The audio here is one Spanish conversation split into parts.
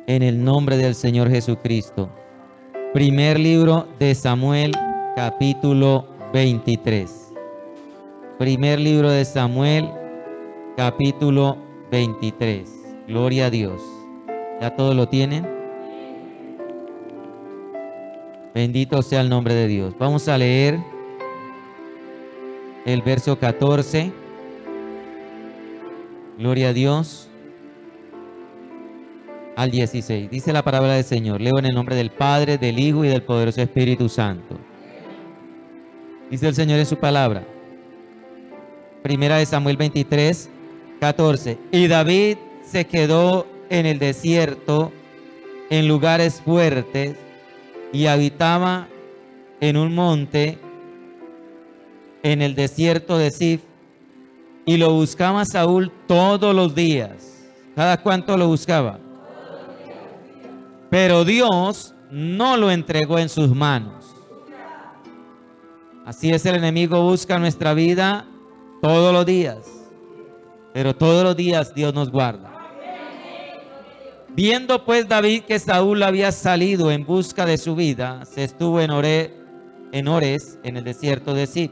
en el nombre del Señor Jesucristo. Primer libro de Samuel, capítulo 23. Primer libro de Samuel, capítulo 23. Gloria a Dios. ¿Ya todos lo tienen? Bendito sea el nombre de Dios. Vamos a leer el verso 14. Gloria a Dios. Al 16. Dice la palabra del Señor. Leo en el nombre del Padre, del Hijo y del poderoso Espíritu Santo. Dice el Señor en su palabra. Primera de Samuel 23, 14. Y David se quedó en el desierto, en lugares fuertes, y habitaba en un monte, en el desierto de Zif, y lo buscaba Saúl todos los días. ¿Cada cuánto lo buscaba? Pero Dios no lo entregó en sus manos. Así es, el enemigo busca nuestra vida todos los días, pero todos los días Dios nos guarda. Viendo pues David que Saúl había salido en busca de su vida, se estuvo en Ores, en el desierto de Zif.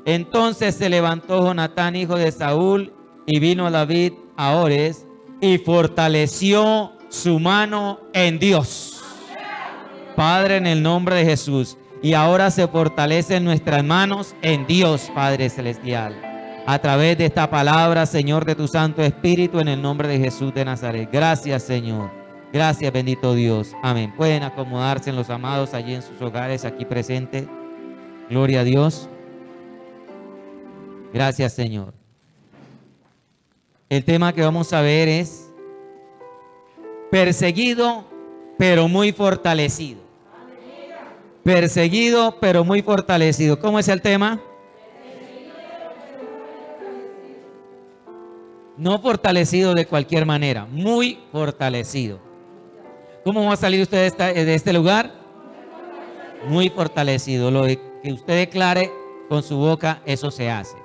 Entonces se levantó Jonatán, hijo de Saúl, y vino David a Ores y fortaleció su mano en Dios. Padre, en el nombre de Jesús. Y ahora se fortalecen nuestras manos en Dios, Padre Celestial. A través de esta palabra, Señor, de tu Santo Espíritu, en el nombre de Jesús de Nazaret. Gracias, Señor. Gracias, bendito Dios. Amén. Pueden acomodarse en los amados allí en sus hogares, aquí presentes. Gloria a Dios. Gracias, Señor. El tema que vamos a ver es perseguido, pero muy fortalecido. Perseguido, pero muy fortalecido. ¿Cómo es el tema? No fortalecido de cualquier manera, muy fortalecido. ¿Cómo va a salir usted de este lugar? Muy fortalecido. Lo que usted declare con su boca, eso se hace.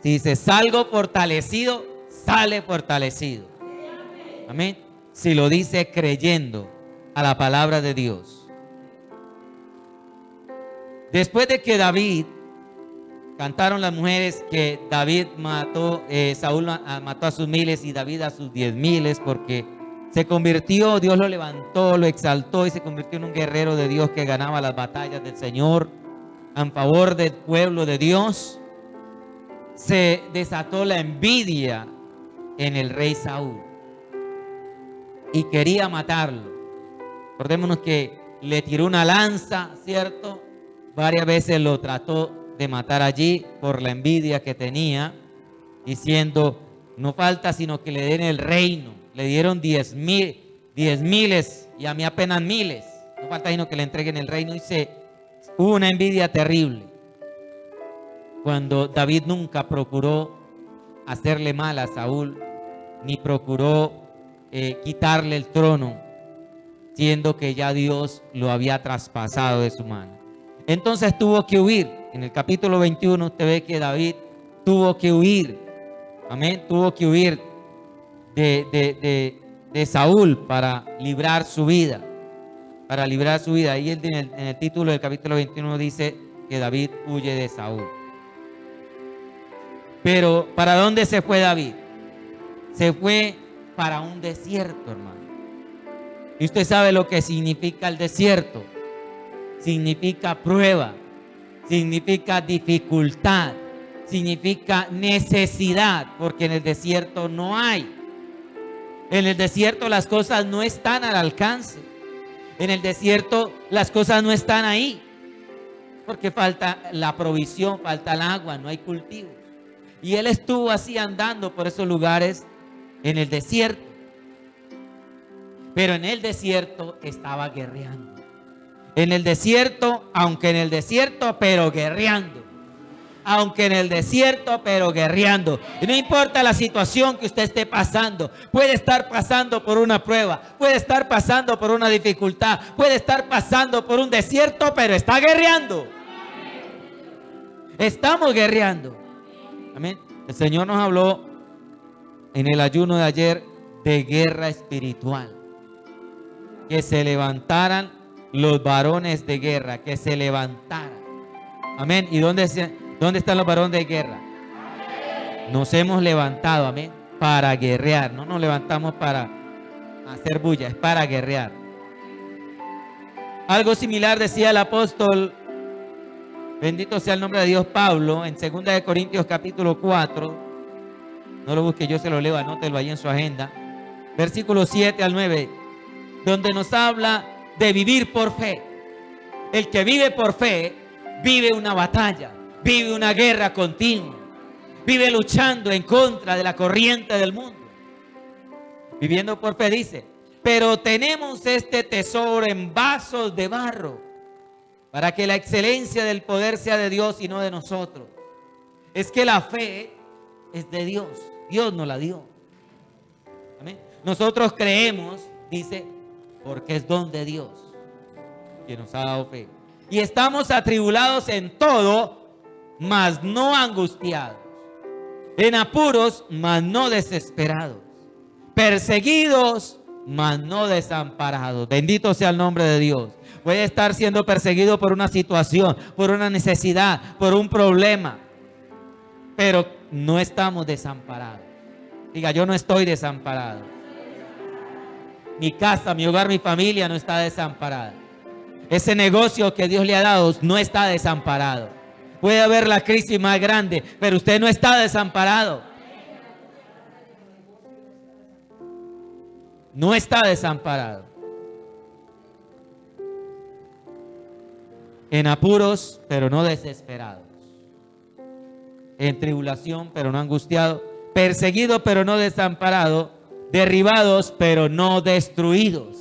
Si dice salgo fortalecido, sale fortalecido. Amén. Si lo dice creyendo a la palabra de Dios. Después de que David, cantaron las mujeres que David mató, Saúl mató a sus miles y David a sus 10,000, porque se convirtió, Dios lo levantó, lo exaltó y se convirtió en un guerrero de Dios que ganaba las batallas del Señor en favor del pueblo de Dios. Se desató la envidia en el rey Saúl y quería matarlo. Recordémonos que le tiró una lanza, ¿cierto? Varias veces lo trató de matar allí por la envidia que tenía, diciendo, no falta sino que le den el reino. Le dieron 10,000 y a mí apenas miles. No falta sino que le entreguen el reino. Y hubo una envidia terrible. Cuando David nunca procuró hacerle mal a Saúl, ni procuró quitarle el trono, siendo que ya Dios lo había traspasado de su mano. Entonces tuvo que huir. En el capítulo 21 usted ve que David tuvo que huir. Amén. Tuvo que huir de Saúl para librar su vida. Para librar su vida. Ahí en el título del capítulo 21 dice que David huye de Saúl. Pero ¿para dónde se fue David? Se fue para un desierto, hermano. Y usted sabe lo que significa el desierto. Significa prueba, significa dificultad, significa necesidad, porque en el desierto no hay. En el desierto las cosas no están al alcance. En el desierto las cosas no están ahí, porque falta la provisión, falta el agua, no hay cultivos. Y él estuvo así andando por esos lugares en el desierto. Pero en el desierto estaba guerreando. En el desierto, aunque en el desierto, pero guerreando. Aunque en el desierto, pero guerreando. Y no importa la situación que usted esté pasando. Puede estar pasando por una prueba. Puede estar pasando por una dificultad. Puede estar pasando por un desierto, pero está guerreando. Estamos guerreando. Amén. El Señor nos habló en el ayuno de ayer de guerra espiritual. que se levantaran los varones de guerra, que se levantaran. Amén. ¿Y dónde están los varones de guerra? Nos hemos levantado, amén, para guerrear. No nos levantamos para hacer bulla, es para guerrear. Algo similar decía el apóstol, bendito sea el nombre de Dios, Pablo, en 2 de Corintios capítulo 4. No lo busque, yo se lo leo, anótelo ahí en su agenda. Versículos 7 al 9, donde nos habla de vivir por fe. El que vive por fe, vive una batalla, vive una guerra continua, vive luchando en contra de la corriente del mundo. Viviendo por fe dice, pero tenemos este tesoro en vasos de barro, para que la excelencia del poder sea de Dios y no de nosotros. Es que la fe es de Dios, Dios nos la dio. Amén. Nosotros creemos, dice, porque es don de Dios que nos ha dado fe. Y estamos atribulados en todo, mas no angustiados, en apuros, mas no desesperados, perseguidos, mas no desamparados. Bendito sea el nombre de Dios. Puede estar siendo perseguido por una situación, por una necesidad, por un problema, pero no estamos desamparados. Diga, yo no estoy desamparado. Mi casa, mi hogar, mi familia no está desamparada. Ese negocio que Dios le ha dado no está desamparado. Puede haber la crisis más grande, pero usted no está desamparado. No está desamparado. En apuros, pero no desesperados. En tribulación, pero no angustiado. Perseguido, pero no desamparado. Derribados, pero no destruidos.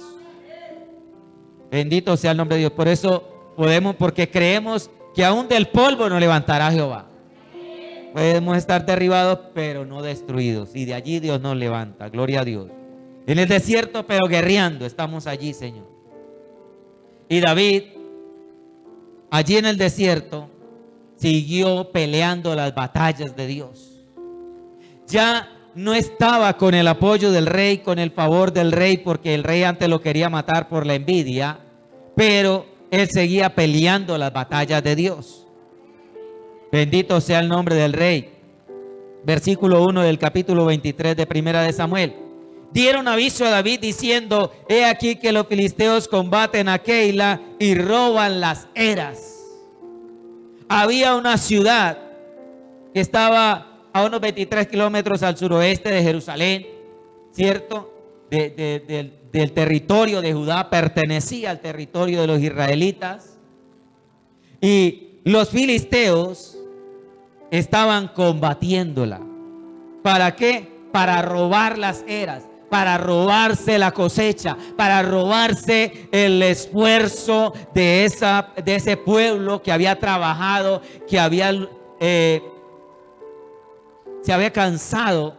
Bendito sea el nombre de Dios. Por eso podemos, porque creemos que aún del polvo nos levantará Jehová. Podemos estar derribados, pero no destruidos. Y de allí Dios nos levanta. Gloria a Dios. En el desierto, pero guerreando, estamos allí, Señor. Y David, allí en el desierto, siguió peleando las batallas de Dios. Ya no estaba con el apoyo del rey, con el favor del rey, porque el rey antes lo quería matar por la envidia, pero él seguía peleando las batallas de Dios. Bendito sea el nombre del rey. Versículo 1 del capítulo 23 de Primera de Samuel. Dieron aviso a David diciendo, he aquí que los filisteos combaten a Keila y roban las eras. Había una ciudad que estaba a unos 23 kilómetros al suroeste de Jerusalén, ¿cierto? Del territorio de Judá, pertenecía al territorio de los israelitas. Y los filisteos estaban combatiéndola. ¿Para qué? Para robar las eras, para robarse la cosecha, para robarse el esfuerzo de ese pueblo que había trabajado, que se había cansado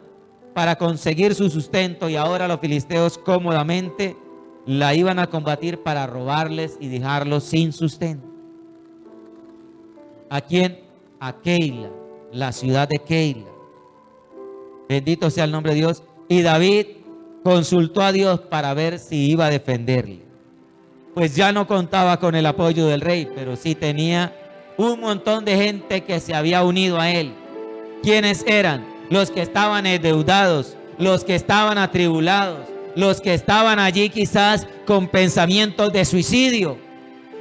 para conseguir su sustento, y ahora los filisteos cómodamente la iban a combatir para robarles y dejarlos sin sustento. ¿A quién? A Keila, la ciudad de Keila. Bendito sea el nombre de Dios. Y David consultó a Dios para ver si iba a defenderle. Pues ya no contaba con el apoyo del rey, pero sí tenía un montón de gente que se había unido a él. ¿Quiénes eran? Los que estaban endeudados, los que estaban atribulados, los que estaban allí quizás con pensamientos de suicidio,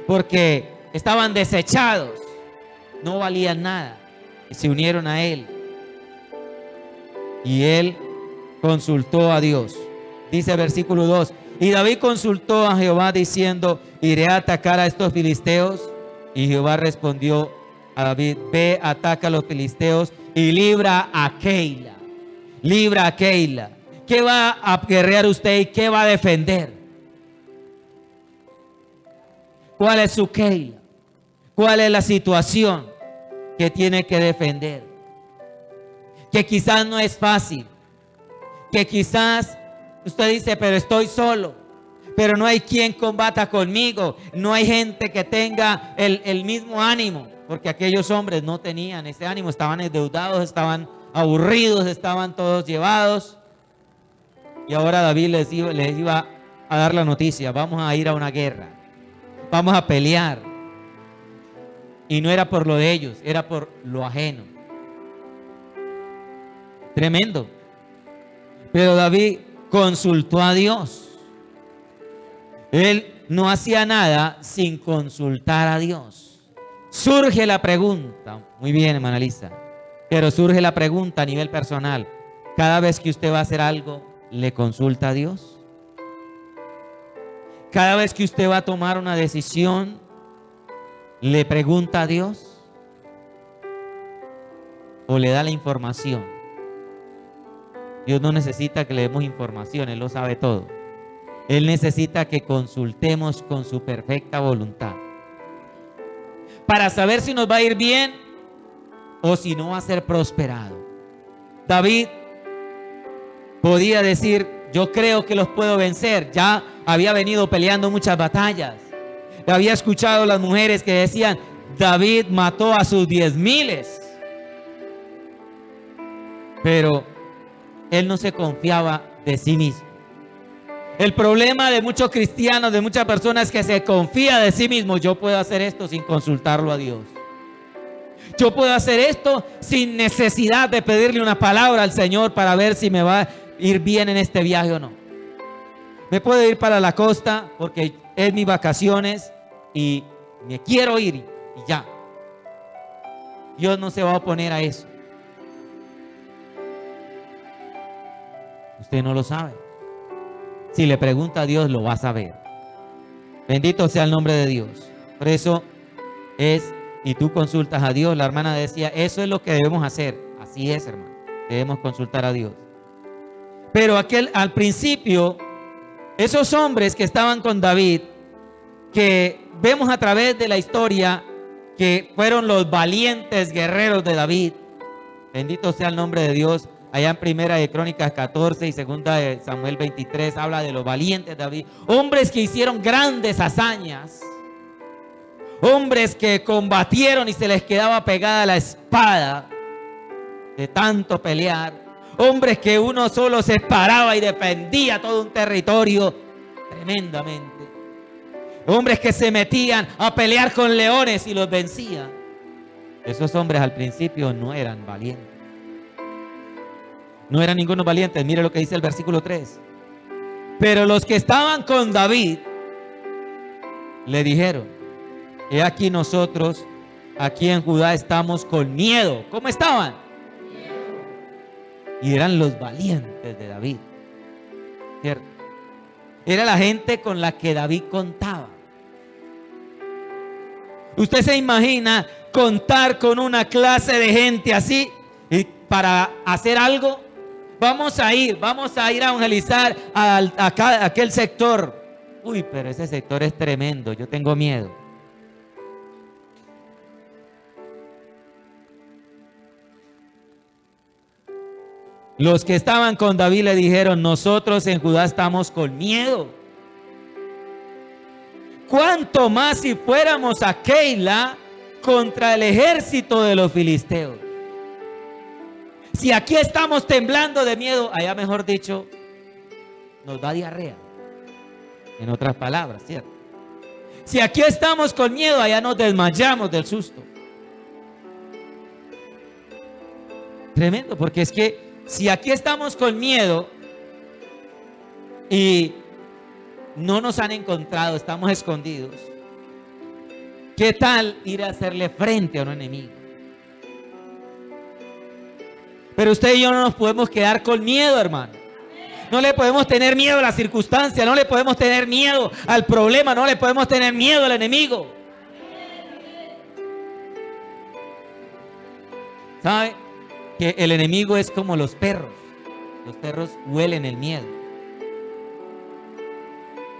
porque estaban desechados, no valían nada, y se unieron a él. Y él consultó a Dios. Dice versículo 2, y David consultó a Jehová diciendo, ¿iré a atacar a estos filisteos? Y Jehová respondió a David, ve, ataca a los filisteos y libra a Keila. Libra a Keila. ¿Qué va a guerrear usted y qué va a defender? ¿Cuál es su Keila? ¿Cuál es la situación que tiene que defender? Que quizás no es fácil, que quizás usted dice, pero estoy solo, pero no hay quien combata conmigo, no hay gente que tenga el mismo ánimo, porque aquellos hombres no tenían ese ánimo, estaban endeudados, estaban aburridos, estaban todos llevados. Y ahora David les iba a dar la noticia, vamos a ir a una guerra, vamos a pelear. Y no era por lo de ellos, era por lo ajeno. Tremendo. Pero David consultó a Dios. Él no hacía nada sin consultar a Dios. Surge la pregunta, muy bien, hermana Lisa, pero surge la pregunta a nivel personal. Cada vez que usted va a hacer algo, ¿le consulta a Dios? Cada vez que usted va a tomar una decisión, ¿le pregunta a Dios? ¿O le da la información? Dios no necesita que le demos información, Él lo sabe todo. Él necesita que consultemos con su perfecta voluntad para saber si nos va a ir bien o si no va a ser prosperado. David podía decir, yo creo que los puedo vencer. Ya había venido peleando muchas batallas. Había escuchado a las mujeres que decían, David mató a sus 10,000. Pero él no se confiaba de sí mismo. El problema de muchos cristianos, de muchas personas, es que se confía de sí mismo. Yo puedo hacer esto sin consultarlo a Dios. Yo puedo hacer esto sin necesidad de pedirle una palabra al Señor para ver si me va a ir bien en este viaje o no. Me puedo ir para la costa porque es mis vacaciones y me quiero ir y ya. Dios no se va a oponer a eso. Usted no lo sabe. Si le pregunta a Dios, lo va a saber. Bendito sea el nombre de Dios. Por eso es, y tú consultas a Dios. La hermana decía, eso es lo que debemos hacer. Así es, hermano. Debemos consultar a Dios. Pero al principio, esos hombres que estaban con David, que vemos a través de la historia, que fueron los valientes guerreros de David. Bendito sea el nombre de Dios. Allá en Primera de Crónicas 14 y Segunda de Samuel 23 habla de los valientes de David. Hombres que hicieron grandes hazañas. Hombres que combatieron y se les quedaba pegada la espada de tanto pelear. Hombres que uno solo se paraba y defendía todo un territorio tremendamente. Hombres que se metían a pelear con leones y los vencían. Esos hombres al principio no eran valientes. No eran ningunos valientes. Mire lo que dice el versículo 3. Pero los que estaban con David le dijeron, he aquí nosotros aquí en Judá estamos con miedo. ¿Cómo estaban? Y eran los valientes de David, ¿cierto? Era la gente con la que David contaba. Usted se imagina contar con una clase de gente así y para hacer algo. Vamos a ir a evangelizar a aquel sector. Uy, pero ese sector es tremendo, yo tengo miedo. Los que estaban con David le dijeron, nosotros en Judá estamos con miedo. ¿Cuánto más si fuéramos a Keila contra el ejército de los filisteos? Si aquí estamos temblando de miedo, allá mejor dicho, nos da diarrea. En otras palabras, ¿cierto? Si aquí estamos con miedo, allá nos desmayamos del susto. Tremendo, porque es que si aquí estamos con miedo y no nos han encontrado, estamos escondidos, ¿qué tal ir a hacerle frente a un enemigo? Pero usted y yo no nos podemos quedar con miedo, hermano. No le podemos tener miedo a la circunstancia, no le podemos tener miedo al problema, no le podemos tener miedo al enemigo. ¿Sabe? Que el enemigo es como los perros. Los perros huelen el miedo.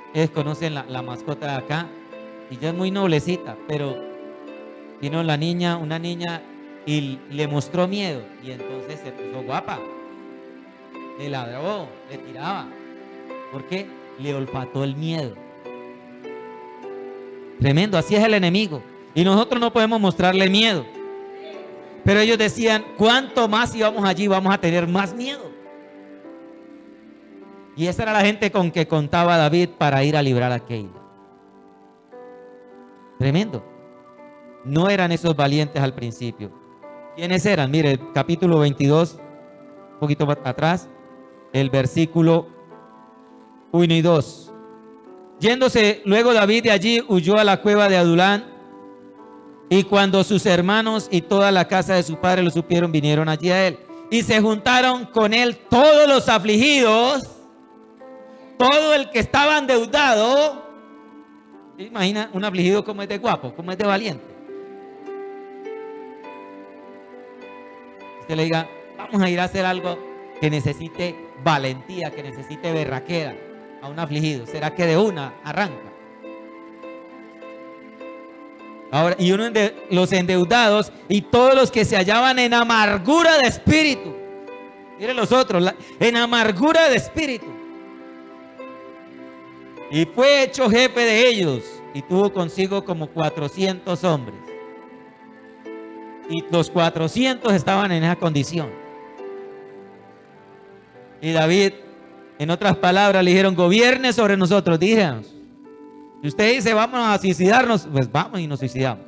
Ustedes conocen la mascota de acá. Y ya es muy noblecita, pero vino una niña y le mostró miedo. Y entonces se puso guapa. Le ladró, le tiraba. ¿Por qué? Le olfató el miedo. Tremendo, así es el enemigo. Y nosotros no podemos mostrarle miedo. Pero ellos decían, ¿cuánto más si vamos allí vamos a tener más miedo? Y esa era la gente con que contaba David para ir a librar a Keila. Tremendo. No eran esos valientes al principio. ¿Quiénes eran? Mire, el capítulo 22, un poquito atrás, el versículo 1 y 2. Yéndose luego David de allí, huyó a la cueva de Adulán. Y cuando sus hermanos y toda la casa de su padre lo supieron, vinieron allí a él. Y se juntaron con él todos los afligidos, todo el que estaba endeudado. Imagina un afligido como es de guapo, como es de valiente. Usted le diga, vamos a ir a hacer algo que necesite valentía, que necesite berraquera a un afligido. ¿Será que de una arranca? Ahora, y uno de los endeudados y todos los que se hallaban en amargura de espíritu. Miren los otros, en amargura de espíritu. Y fue hecho jefe de ellos y tuvo consigo como 400 hombres. Y los 400 estaban en esa condición. Y David, en otras palabras, le dijeron, gobierne sobre nosotros, díganos. Si usted dice, vamos a suicidarnos, pues vamos y nos suicidamos.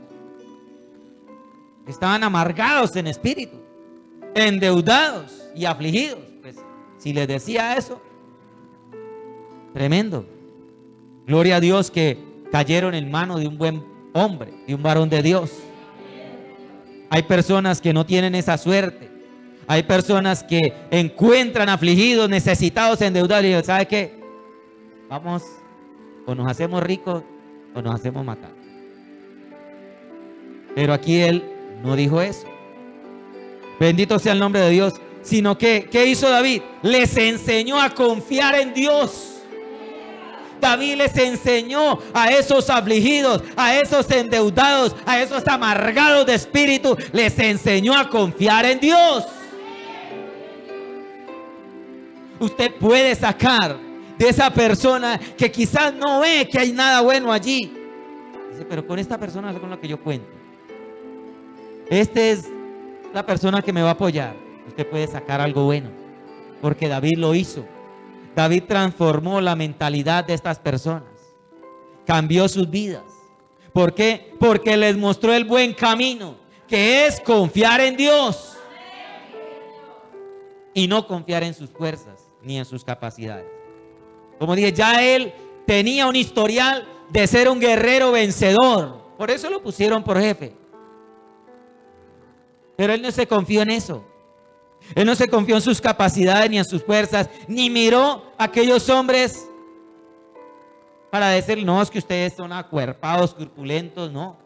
Estaban amargados en espíritu, endeudados y afligidos. Pues, si les decía eso, tremendo. Gloria a Dios que cayeron en manos de un buen hombre, de un varón de Dios. Hay personas que no tienen esa suerte. Hay personas que encuentran afligidos, necesitados, endeudados y dicen, ¿sabe qué? Vamos, o nos hacemos ricos o nos hacemos matar. Pero aquí él no dijo eso. Bendito sea el nombre de Dios. Sino que, ¿qué hizo David? Les enseñó a confiar en Dios. David les enseñó a esos afligidos, a esos endeudados, a esos amargados de espíritu, les enseñó a confiar en Dios. Usted puede sacar de esa persona que quizás no ve que hay nada bueno allí. Dice, pero con esta persona es con la que yo cuento. Esta es la persona que me va a apoyar. Usted puede sacar algo bueno, porque David lo hizo. David transformó la mentalidad de estas personas, cambió sus vidas. ¿Por qué? Porque les mostró el buen camino, que es confiar en Dios y no confiar en sus fuerzas ni en sus capacidades. Como dije, ya él tenía un historial de ser un guerrero vencedor, por eso lo pusieron por jefe. Pero él no se confió en eso. Él no se confió en sus capacidades ni en sus fuerzas, ni miró a aquellos hombres para decir, no, es que ustedes son acuerpados, corpulentos, no.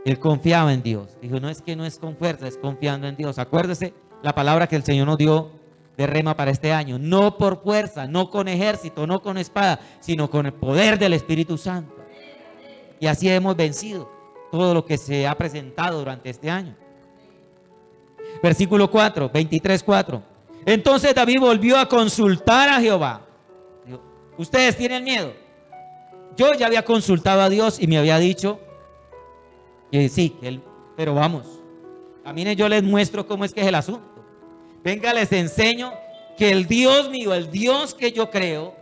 Él confiaba en Dios. Dijo, no, es que no es con fuerza, es confiando en Dios. Acuérdese la palabra que el Señor nos dio de rema para este año. No por fuerza, no con ejército, no con espada, sino con el poder del Espíritu Santo. Y así hemos vencido todo lo que se ha presentado durante este año. Versículo 4, 23:4. Entonces David volvió a consultar a Jehová. Dijo, ¿ustedes tienen miedo? Yo ya había consultado a Dios y me había dicho que sí, pero vamos. Caminen, yo les muestro cómo es que es el asunto. Venga, les enseño que el Dios mío, el Dios que yo creo,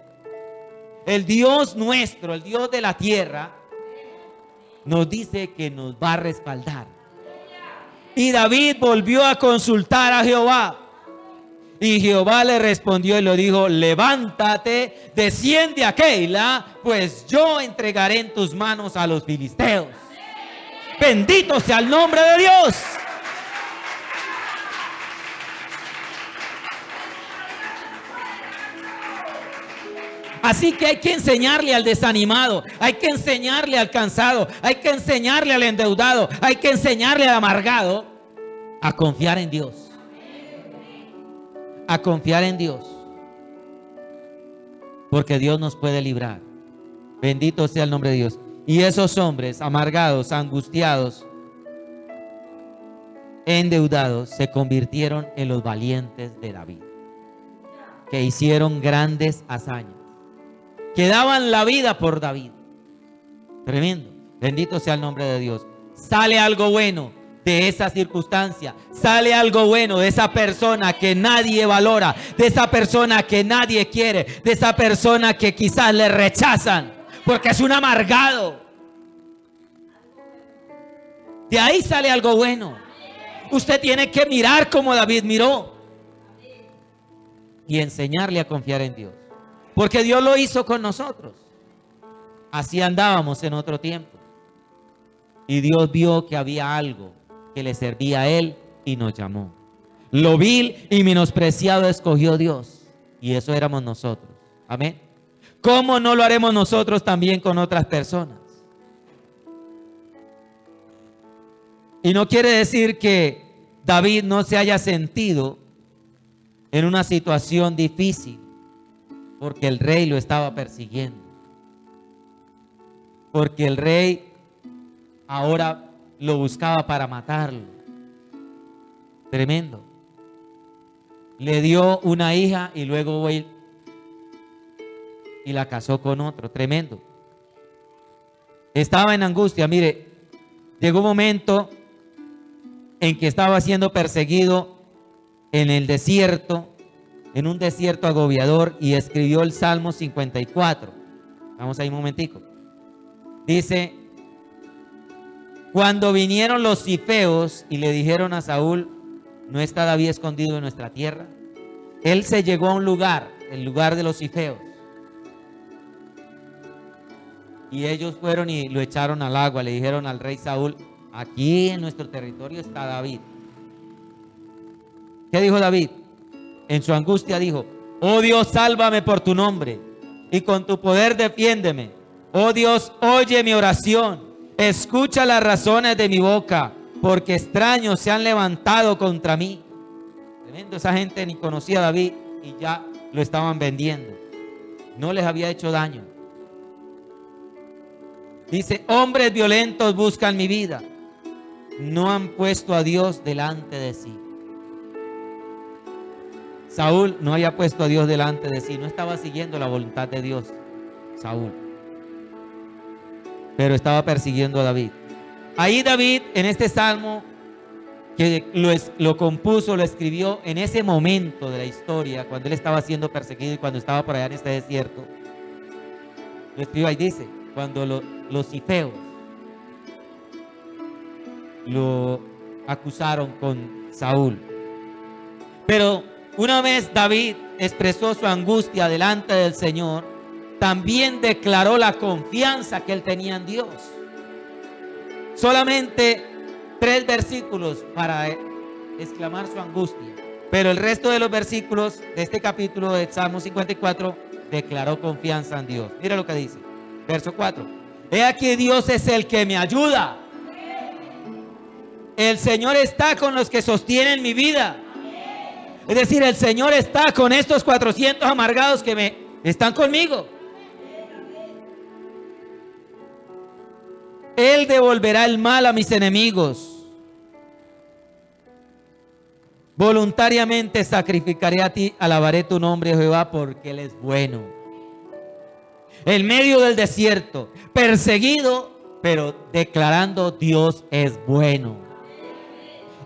el Dios nuestro, el Dios de la tierra, nos dice que nos va a respaldar. Y David volvió a consultar a Jehová. Y Jehová le respondió y le dijo, levántate, desciende a Keila, pues yo entregaré en tus manos a los filisteos. Bendito sea el nombre de Dios. Así que hay que enseñarle al desanimado, hay que enseñarle al cansado, hay que enseñarle al endeudado, hay que enseñarle al amargado a confiar en Dios. A confiar en Dios. Porque Dios nos puede librar. Bendito sea el nombre de Dios. Y esos hombres amargados, angustiados, endeudados, se convirtieron en los valientes de David, que hicieron grandes hazañas, que daban la vida por David. Tremendo. Bendito sea el nombre de Dios. Sale algo bueno de esa circunstancia. Sale algo bueno de esa persona que nadie valora, de esa persona que nadie quiere, de esa persona que quizás le rechazan porque es un amargado. De ahí sale algo bueno. Usted tiene que mirar como David miró y enseñarle a confiar en Dios, porque Dios lo hizo con nosotros. Así andábamos en otro tiempo y Dios vio que había algo que le servía a Él y nos llamó. Lo vil y menospreciado escogió Dios, y eso éramos nosotros. Amén. ¿Cómo no lo haremos nosotros también con otras personas? Y no quiere decir que David no se haya sentido en una situación difícil porque el rey lo estaba persiguiendo, porque el rey ahora lo buscaba para matarlo. Tremendo. Le dio una hija y luego y la casó con otro. Tremendo. Estaba en angustia. Mire, llegó un momento en que estaba siendo perseguido en el desierto, en un desierto agobiador, y escribió el Salmo 54. Vamos ahí un momentico. Dice: cuando vinieron los cifeos y le dijeron a Saúl: ¿no está David escondido en nuestra tierra? Él se llegó a un lugar, el lugar de los cifeos, y ellos fueron y lo echaron al agua. Le dijeron al rey Saúl: aquí en nuestro territorio está David. ¿Qué dijo David? En su angustia dijo: oh Dios, sálvame por tu nombre, y con tu poder defiéndeme. Oh Dios, oye mi oración, escucha las razones de mi boca, porque extraños se han levantado contra mí. Tremendo, esa gente ni conocía a David y ya lo estaban vendiendo. No les había hecho daño. Dice: hombres violentos buscan mi vida, no han puesto a Dios delante de sí. Saúl no había puesto a Dios delante de sí, no estaba siguiendo la voluntad de Dios, Saúl, pero estaba persiguiendo a David. Ahí David, en este salmo, que lo compuso, lo escribió en ese momento de la historia, cuando él estaba siendo perseguido y cuando estaba por allá en este desierto, lo escribió ahí. Dice: cuando los cifeos lo acusaron con Saúl. Pero una vez David expresó su angustia delante del Señor, también declaró la confianza que él tenía en Dios. Solamente 3 versículos para exclamar su angustia, pero el resto de los versículos de este capítulo de Salmo 54 declaró confianza en Dios. Mira lo que dice, verso 4: he aquí, Dios es el que me ayuda. El Señor está con los que sostienen mi vida. Es decir, el Señor está con estos 400 amargados que están conmigo. Él devolverá el mal a mis enemigos. Voluntariamente sacrificaré a ti, alabaré tu nombre, Jehová, porque Él es bueno. En medio del desierto, perseguido, pero declarando: Dios es bueno.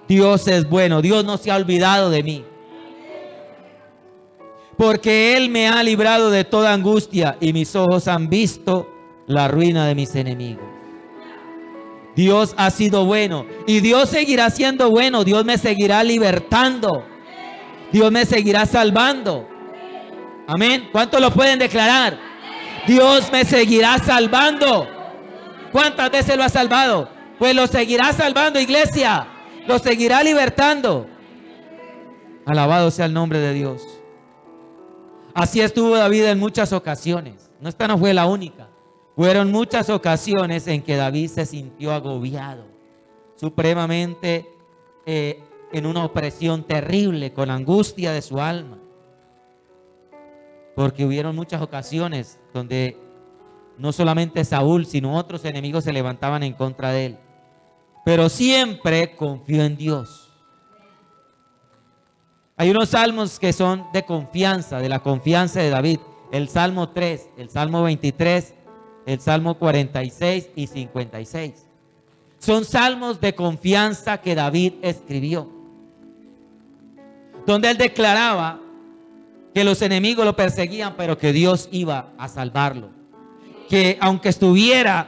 Dios es bueno. Dios no se ha olvidado de mí, porque Él me ha librado de toda angustia y mis ojos han visto la ruina de mis enemigos. Dios ha sido bueno y Dios seguirá siendo bueno. Dios me seguirá libertando. Dios me seguirá salvando. Amén. ¿Cuántos lo pueden declarar? Dios me seguirá salvando. ¿Cuántas veces lo ha salvado? Pues lo seguirá salvando, iglesia. Lo seguirá libertando. Alabado sea el nombre de Dios. Así estuvo David en muchas ocasiones. Esta no fue la única. Fueron muchas ocasiones en que David se sintió agobiado, supremamente en una opresión terrible, con angustia de su alma. Porque hubieron muchas ocasiones donde no solamente Saúl, sino otros enemigos se levantaban en contra de él. Pero siempre confió en Dios. Hay unos salmos que son de confianza, de la confianza de David. El Salmo 3, el Salmo 23, el Salmo 46 y 56. Son salmos de confianza que David escribió, donde él declaraba que los enemigos lo perseguían, pero que Dios iba a salvarlo. Que aunque estuviera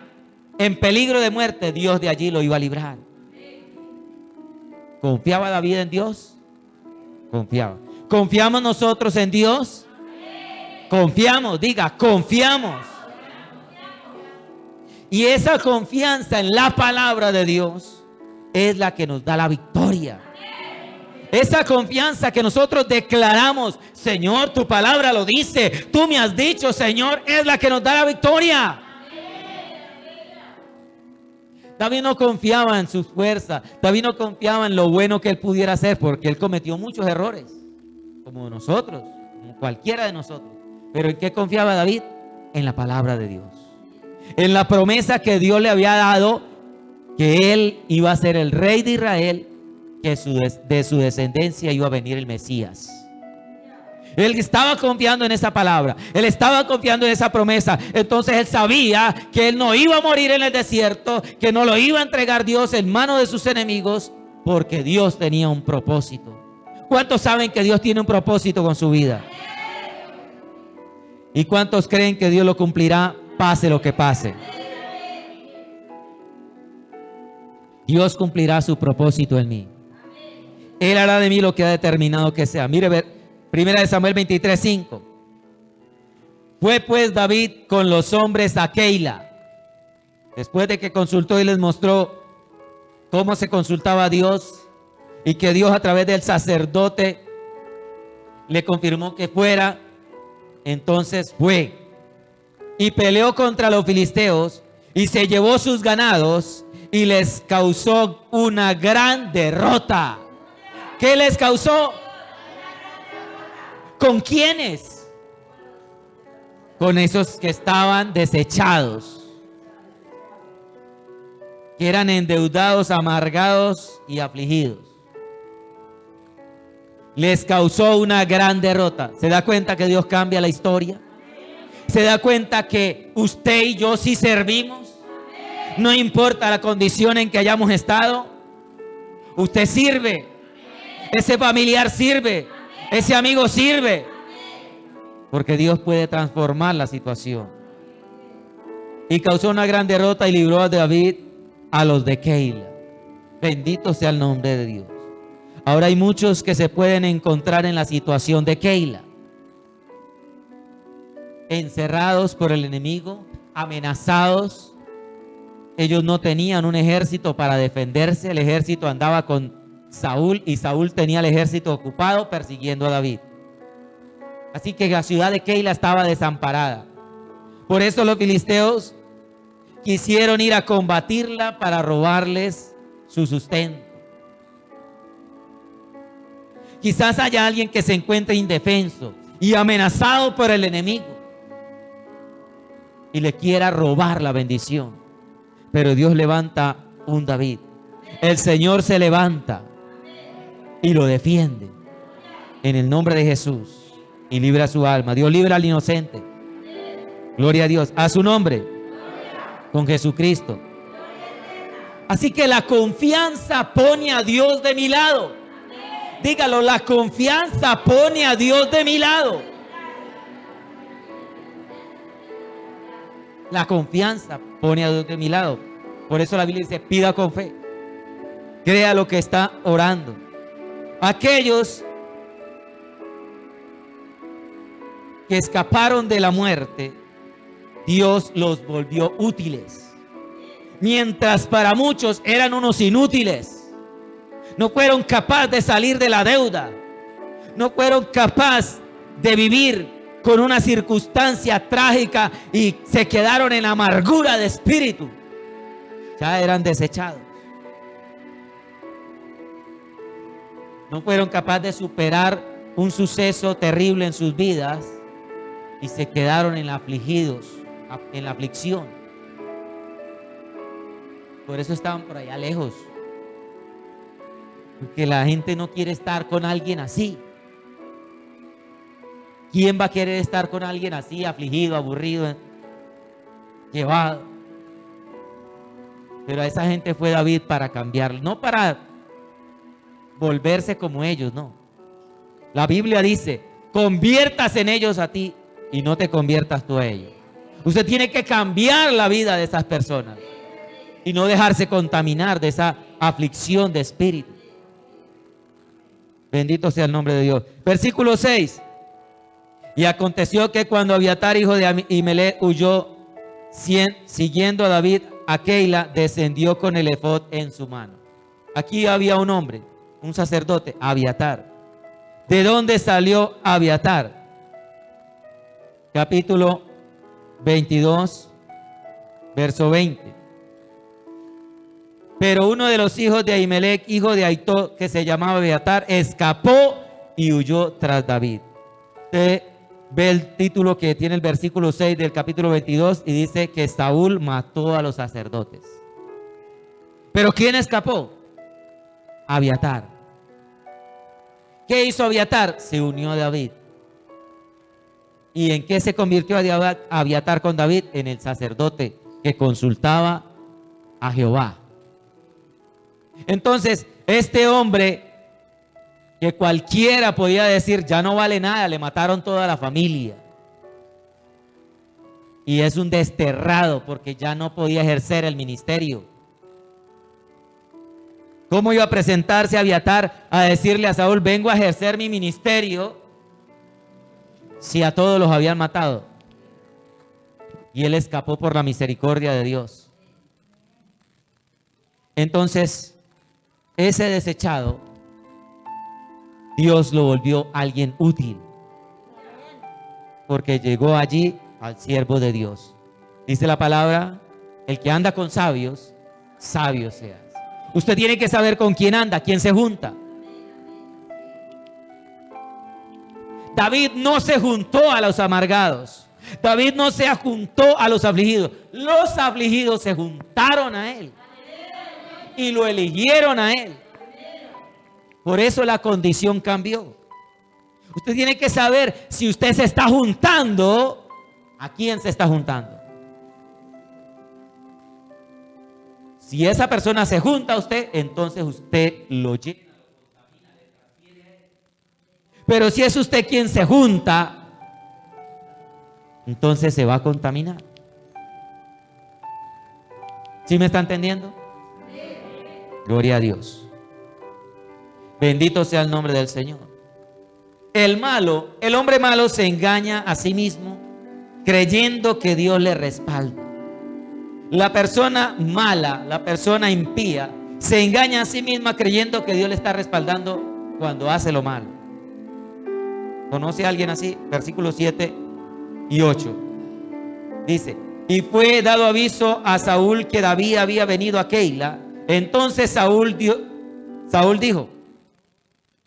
en peligro de muerte, Dios de allí lo iba a librar. ¿Confiaba David en Dios? Confiaba. ¿Confiamos nosotros en Dios? Confiamos, diga, confiamos. Y esa confianza en la palabra de Dios es la que nos da la victoria. Esa confianza que nosotros declaramos, Señor, tu palabra lo dice, tú me has dicho, Señor, es la que nos da la victoria. David no confiaba en sus fuerzas, David no confiaba en lo bueno que él pudiera hacer, porque él cometió muchos errores, como nosotros, como cualquiera de nosotros. ¿Pero en qué confiaba David? En la palabra de Dios, en la promesa que Dios le había dado, que él iba a ser el rey de Israel, que de su descendencia iba a venir el Mesías. Él estaba confiando en esa palabra, él estaba confiando en esa promesa. Entonces él sabía que él no iba a morir en el desierto, que no lo iba a entregar Dios en manos de sus enemigos, porque Dios tenía un propósito. ¿Cuántos saben que Dios tiene un propósito con su vida? ¿Y cuántos creen que Dios lo cumplirá, pase lo que pase? Dios cumplirá su propósito en mí. Él hará de mí lo que ha determinado que sea. Mire, Primera de Samuel 23:5. Fue pues David con los hombres a Keila, después de que consultó y les mostró cómo se consultaba a Dios, y que Dios a través del sacerdote le confirmó que fuera. Entonces fue y peleó contra los filisteos y se llevó sus ganados y les causó una gran derrota. ¿Qué les causó? ¿Con quiénes? Con esos que estaban desechados, que eran endeudados, amargados y afligidos. Les causó una gran derrota. ¿Se da cuenta que Dios cambia la historia? ¿Se da cuenta que usted y yo sí servimos? No importa la condición en que hayamos estado, usted sirve. Ese familiar sirve. Ese amigo sirve. Porque Dios puede transformar la situación. Y causó una gran derrota y libró a David a los de Keila. Bendito sea el nombre de Dios. Ahora hay muchos que se pueden encontrar en la situación de Keila, encerrados por el enemigo, amenazados. Ellos no tenían un ejército para defenderse. El ejército andaba con Saúl y Saúl tenía el ejército ocupado persiguiendo a David. Así que la ciudad de Keila estaba desamparada. Por eso los filisteos quisieron ir a combatirla para robarles su sustento. Quizás haya alguien que se encuentre indefenso y amenazado por el enemigo y le quiera robar la bendición. Pero Dios levanta un David. El Señor se levanta y lo defiende en el nombre de Jesús y libra su alma. Dios libra al inocente. Gloria a Dios. A su nombre. Con Jesucristo. Así que la confianza pone a Dios de mi lado. Dígalo, la confianza pone a Dios de mi lado. La confianza pone a Dios de mi lado. Por eso la Biblia dice, pida con fe. Crea lo que está orando. Aquellos que escaparon de la muerte, Dios los volvió útiles. Mientras para muchos eran unos inútiles. No fueron capaces de salir de la deuda. No fueron capaces de vivir con una circunstancia trágica y se quedaron en amargura de espíritu. Ya eran desechados. No fueron capaces de superar un suceso terrible en sus vidas y se quedaron en afligidos, en la aflicción. Por eso estaban por allá lejos. Porque la gente no quiere estar con alguien así. ¿Quién va a querer estar con alguien así, afligido, aburrido, llevado? Pero a esa gente fue David para cambiarlo, no para volverse como ellos, no. La Biblia dice, conviértase en ellos a ti y no te conviertas tú a ellos. Usted tiene que cambiar la vida de esas personas y no dejarse contaminar de esa aflicción de espíritu. Bendito sea el nombre de Dios. Versículo 6. Y aconteció que cuando Abiatar, hijo de Ahimelech, huyó siguiendo a David a Keila, descendió con el efod en su mano. Aquí había un hombre, un sacerdote, Abiatar. ¿De dónde salió Abiatar? Capítulo 22, verso 20. Pero uno de los hijos de Ahimelech, hijo de Ahitó, que se llamaba Abiatar, escapó y huyó tras David. Usted ve el título que tiene el versículo 6 del capítulo 22 y dice que Saúl mató a los sacerdotes. ¿Pero quién escapó? Abiatar. ¿Qué hizo Abiatar? Se unió a David. ¿Y en qué se convirtió Abiatar con David? En el sacerdote que consultaba a Jehová. Entonces, este hombre que cualquiera podía decir, ya no vale nada, le mataron toda la familia. Y es un desterrado porque ya no podía ejercer el ministerio. ¿Cómo iba a presentarse Abiatar a decirle a Saúl, vengo a ejercer mi ministerio, si a todos los habían matado? Y él escapó por la misericordia de Dios. Entonces, ese desechado, Dios lo volvió alguien útil, porque llegó allí al siervo de Dios. Dice la palabra, el que anda con sabios, sabio seas. Usted tiene que saber con quién anda, quién se junta. David no se juntó a los amargados. David no se juntó a los afligidos. Los afligidos se juntaron a él y lo eligieron a él. Por eso la condición cambió. Usted tiene que saber si usted se está juntando, ¿a quién se está juntando? Si esa persona se junta a usted, entonces usted lo llena, lo contamina, le transfiere a él. Pero si es usted quien se junta, entonces se va a contaminar. ¿Sí me está entendiendo? Gloria a Dios. Bendito sea el nombre del Señor. El hombre malo se engaña a sí mismo creyendo que Dios le respalda. La persona mala, la persona impía, se engaña a sí misma creyendo que Dios le está respaldando cuando hace lo malo. ¿Conoce a alguien así? Versículos 7 y 8. Dice, y fue dado aviso a Saúl que David había venido a Keila. Entonces Saúl dijo,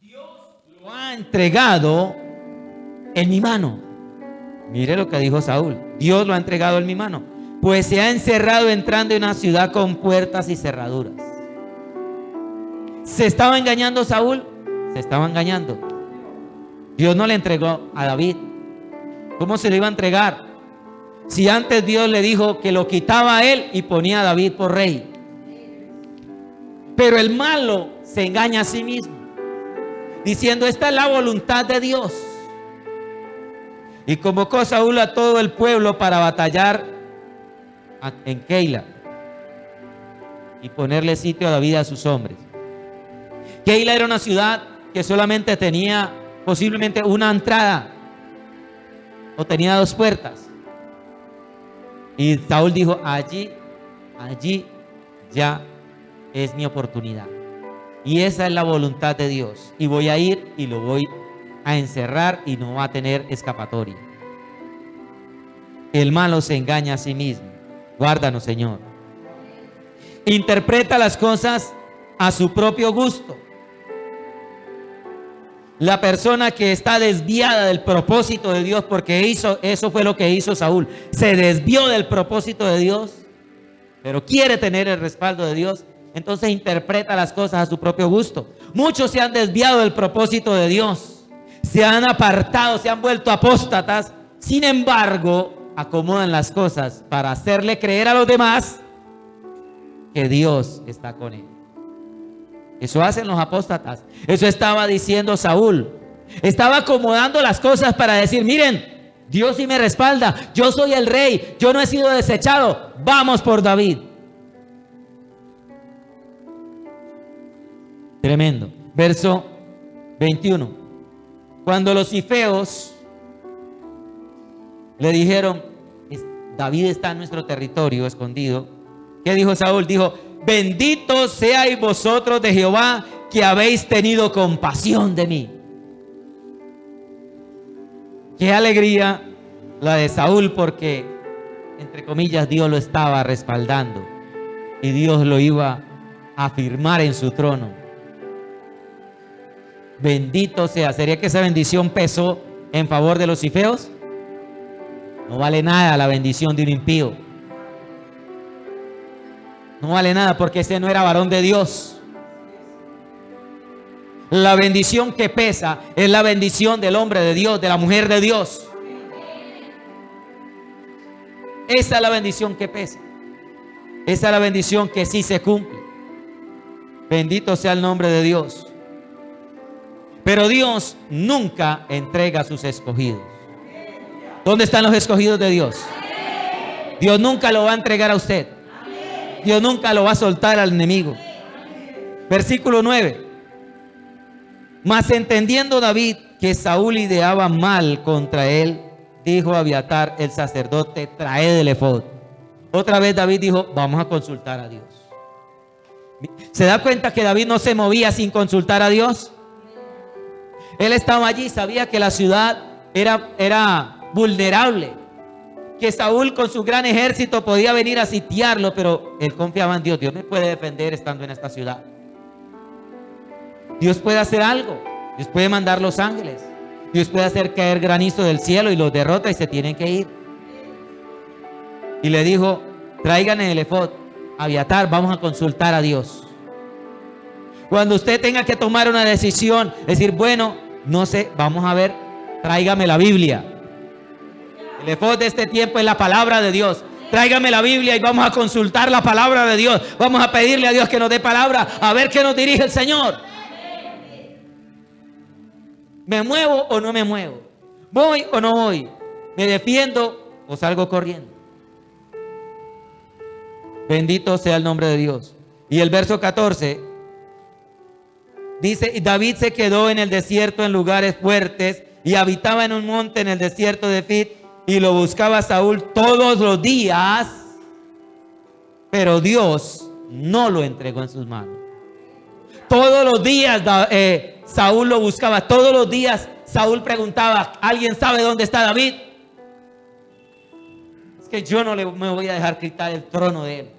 Dios lo ha entregado en mi mano. Mire lo que dijo Saúl. Dios lo ha entregado en mi mano, pues se ha encerrado entrando en una ciudad con puertas y cerraduras. ¿Se estaba engañando Saúl? Se estaba engañando. Dios no le entregó a David. ¿Cómo se le iba a entregar? Si antes Dios le dijo que lo quitaba a él y ponía a David por rey. Pero el malo se engaña a sí mismo, diciendo, esta es la voluntad de Dios. Y convocó Saúl a todo el pueblo para batallar en Keila y ponerle sitio a David y a sus hombres. Keila era una ciudad que solamente tenía posiblemente una entrada o tenía dos puertas. Y Saúl dijo, allí ya es mi oportunidad. Y esa es la voluntad de Dios. Y voy a ir y lo voy a encerrar y no va a tener escapatoria. El malo se engaña a sí mismo. Guárdanos, Señor. Interpreta las cosas a su propio gusto. La persona que está desviada del propósito de Dios, porque eso fue lo que hizo Saúl. Se desvió del propósito de Dios, pero quiere tener el respaldo de Dios. Entonces interpreta las cosas a su propio gusto. Muchos se han desviado del propósito de Dios. Se han apartado, se han vuelto apóstatas. Sin embargo, acomodan las cosas para hacerle creer a los demás que Dios está con él. Eso hacen los apóstatas. Eso estaba diciendo Saúl. Estaba acomodando las cosas para decir, miren, Dios sí me respalda, yo soy el rey, yo no he sido desechado, vamos por David. Tremendo. Verso 21. Cuando los cifeos le dijeron, David está en nuestro territorio escondido, ¿qué dijo Saúl? Dijo, benditos seáis vosotros de Jehová, que habéis tenido compasión de mí. Qué alegría la de Saúl, porque, entre comillas, Dios lo estaba respaldando y Dios lo iba a afirmar en su trono. Bendito sea. ¿Sería que esa bendición pesó en favor de los cifeos? No vale nada la bendición de un impío. No vale nada, porque ese no era varón de Dios. La bendición que pesa es la bendición del hombre de Dios, de la mujer de Dios. Esa es la bendición que pesa. Esa es la bendición que sí se cumple. Bendito sea el nombre de Dios. Pero Dios nunca entrega a sus escogidos. ¿Dónde están los escogidos de Dios? Dios nunca lo va a entregar a usted. Dios nunca lo va a soltar al enemigo. Versículo 9. Mas entendiendo David que Saúl ideaba mal contra él, dijo a Abiatar el sacerdote, traed el efod. Otra vez David dijo, vamos a consultar a Dios. ¿Se da cuenta que David no se movía sin consultar a Dios? Él estaba allí, sabía que la ciudad era vulnerable, que Saúl con su gran ejército podía venir a sitiarlo, pero él confiaba en Dios. Dios me puede defender estando en esta ciudad. Dios puede hacer algo. Dios puede mandar los ángeles. Dios puede hacer caer granizo del cielo y los derrota y se tienen que ir. Y le dijo, traigan el efod. Abiatar, vamos a consultar a Dios. Cuando usted tenga que tomar una decisión, decir, bueno, no sé, vamos a ver, tráigame la Biblia. El efod de este tiempo es la palabra de Dios. Tráigame la Biblia y vamos a consultar la palabra de Dios. Vamos a pedirle a Dios que nos dé palabra, a ver qué nos dirige el Señor. ¿Me muevo o no me muevo? ¿Voy o no voy? ¿Me defiendo o salgo corriendo? Bendito sea el nombre de Dios. Y el verso 14 dice, David se quedó en el desierto en lugares fuertes y habitaba en un monte en el desierto de Zif, y lo buscaba Saúl todos los días, pero Dios no lo entregó en sus manos. Todos los días Saúl lo buscaba, todos los días Saúl preguntaba, ¿alguien sabe dónde está David? Es que yo no me voy a dejar quitar el trono de él.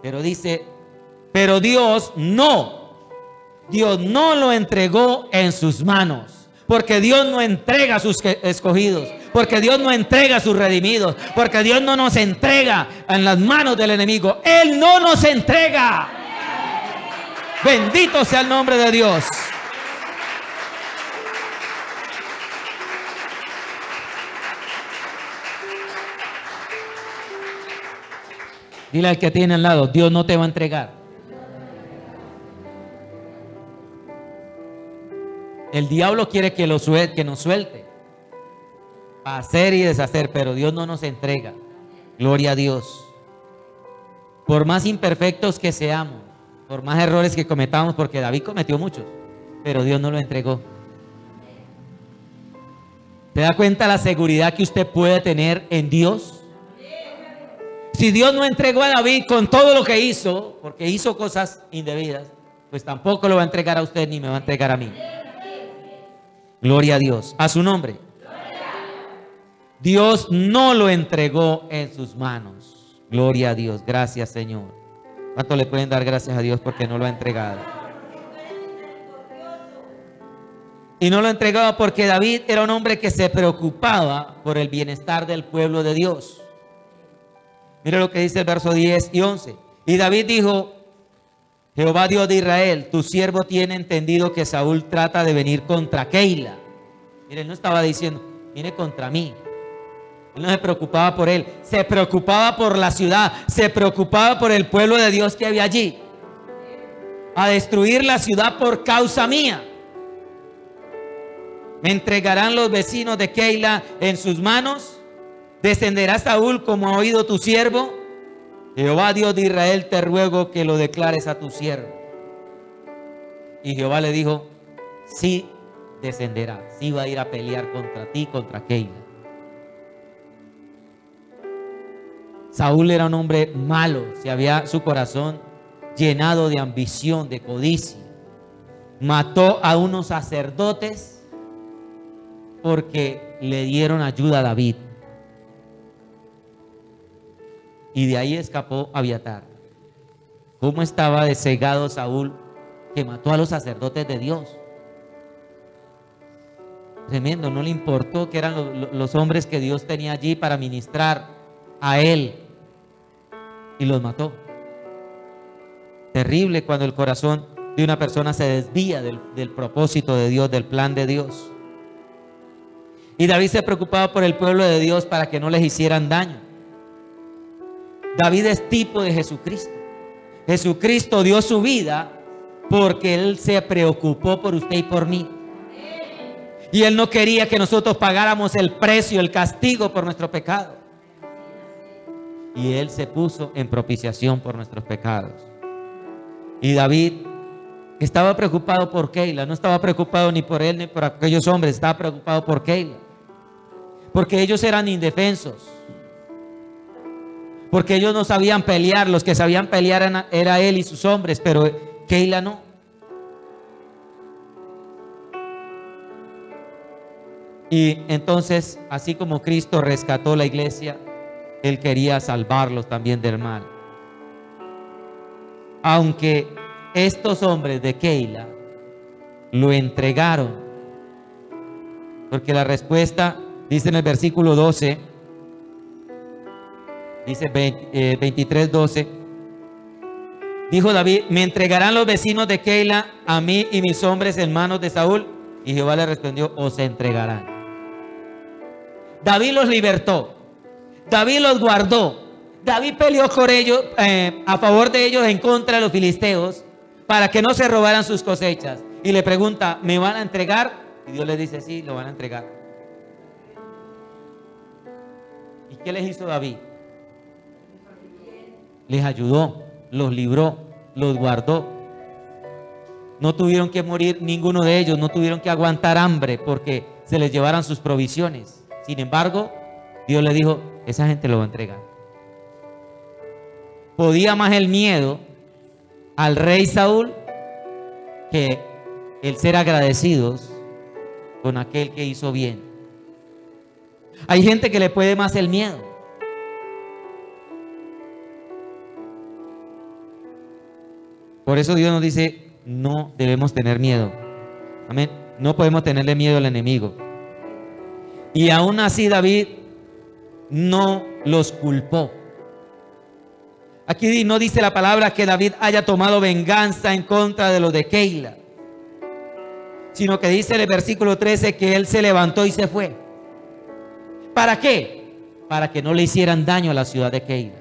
Pero dice, pero Dios no lo entregó en sus manos. Porque Dios no entrega a sus escogidos. Porque Dios no entrega a sus redimidos. Porque Dios no nos entrega en las manos del enemigo. Él no nos entrega. Bendito sea el nombre de Dios. Dile al que tiene al lado, Dios no te va a entregar. El diablo quiere que nos suelte para hacer y deshacer, pero Dios no nos entrega. Gloria a Dios. Por más imperfectos que seamos, por más errores que cometamos, porque David cometió muchos, pero Dios no lo entregó. ¿Se da cuenta la seguridad que usted puede tener en Dios? Si Dios no entregó a David con todo lo que hizo, porque hizo cosas indebidas, pues tampoco lo va a entregar a usted ni me va a entregar a mí. Gloria a Dios, a su nombre. Dios no lo entregó en sus manos. Gloria a Dios, gracias Señor. ¿Cuánto le pueden dar gracias a Dios porque no lo ha entregado? Y no lo entregaba porque David era un hombre que se preocupaba por el bienestar del pueblo de Dios. Mire lo que dice el verso 10 y 11. Y David dijo, Jehová Dios de Israel, tu siervo tiene entendido que Saúl trata de venir contra Keila. Mire, él no estaba diciendo, viene contra mí. Él no se preocupaba por él, se preocupaba por la ciudad, se preocupaba por el pueblo de Dios que había allí. A destruir la ciudad por causa mía. Me entregarán los vecinos de Keila en sus manos. Descenderá Saúl como ha oído tu siervo. Jehová Dios de Israel, te ruego que lo declares a tu siervo. Y Jehová le dijo, sí descenderá, sí va a ir a pelear contra ti, contra Keila. Saúl era un hombre malo, se había su corazón llenado de ambición, de codicia. Mató a unos sacerdotes porque le dieron ayuda a David. Y de ahí escapó Abiatar. ¿Cómo estaba de cegado Saúl que mató a los sacerdotes de Dios? Tremendo, no le importó que eran los hombres que Dios tenía allí para ministrar a él. Y los mató. Terrible cuando el corazón de una persona se desvía del propósito de Dios, del plan de Dios. Y David se preocupaba por el pueblo de Dios para que no les hicieran daño. David es tipo de Jesucristo. Jesucristo dio su vida porque Él se preocupó por usted y por mí. Y Él no quería que nosotros pagáramos el precio, el castigo por nuestro pecado. Y Él se puso en propiciación por nuestros pecados. Y David estaba preocupado por Keila. No estaba preocupado ni por él ni por aquellos hombres. Estaba preocupado por Keila. Porque ellos eran indefensos. Porque ellos no sabían pelear. Los que sabían pelear era él y sus hombres. Pero Keila no. Y entonces, así como Cristo rescató la iglesia, Él quería salvarlos también del mal. Aunque estos hombres de Keila lo entregaron, porque la respuesta dice en el versículo 12, dice 23:12, dijo David, me entregarán los vecinos de Keila a mí y mis hombres en manos de Saúl. Y Jehová le respondió, os entregarán. David los libertó, David los guardó, David peleó por ellos, a favor de ellos en contra de los filisteos, para que no se robaran sus cosechas. Y le pregunta, ¿me van a entregar? Y Dios le dice, sí, lo van a entregar. ¿Y qué les hizo David? Les ayudó, los libró, los guardó. No tuvieron que morir ninguno de ellos, no tuvieron que aguantar hambre porque se les llevaran sus provisiones. Sin embargo, Dios le dijo, esa gente lo va a entregar. Podía más el miedo al rey Saúl que el ser agradecidos con aquel que hizo bien. Hay gente que le puede más el miedo. Por eso Dios nos dice, no debemos tener miedo. Amén. No podemos tenerle miedo al enemigo. Y aún así David no los culpó. Aquí no dice la palabra que David haya tomado venganza en contra de los de Keila, sino que dice en el versículo 13 que él se levantó y se fue. ¿Para qué? Para que no le hicieran daño a la ciudad de Keila.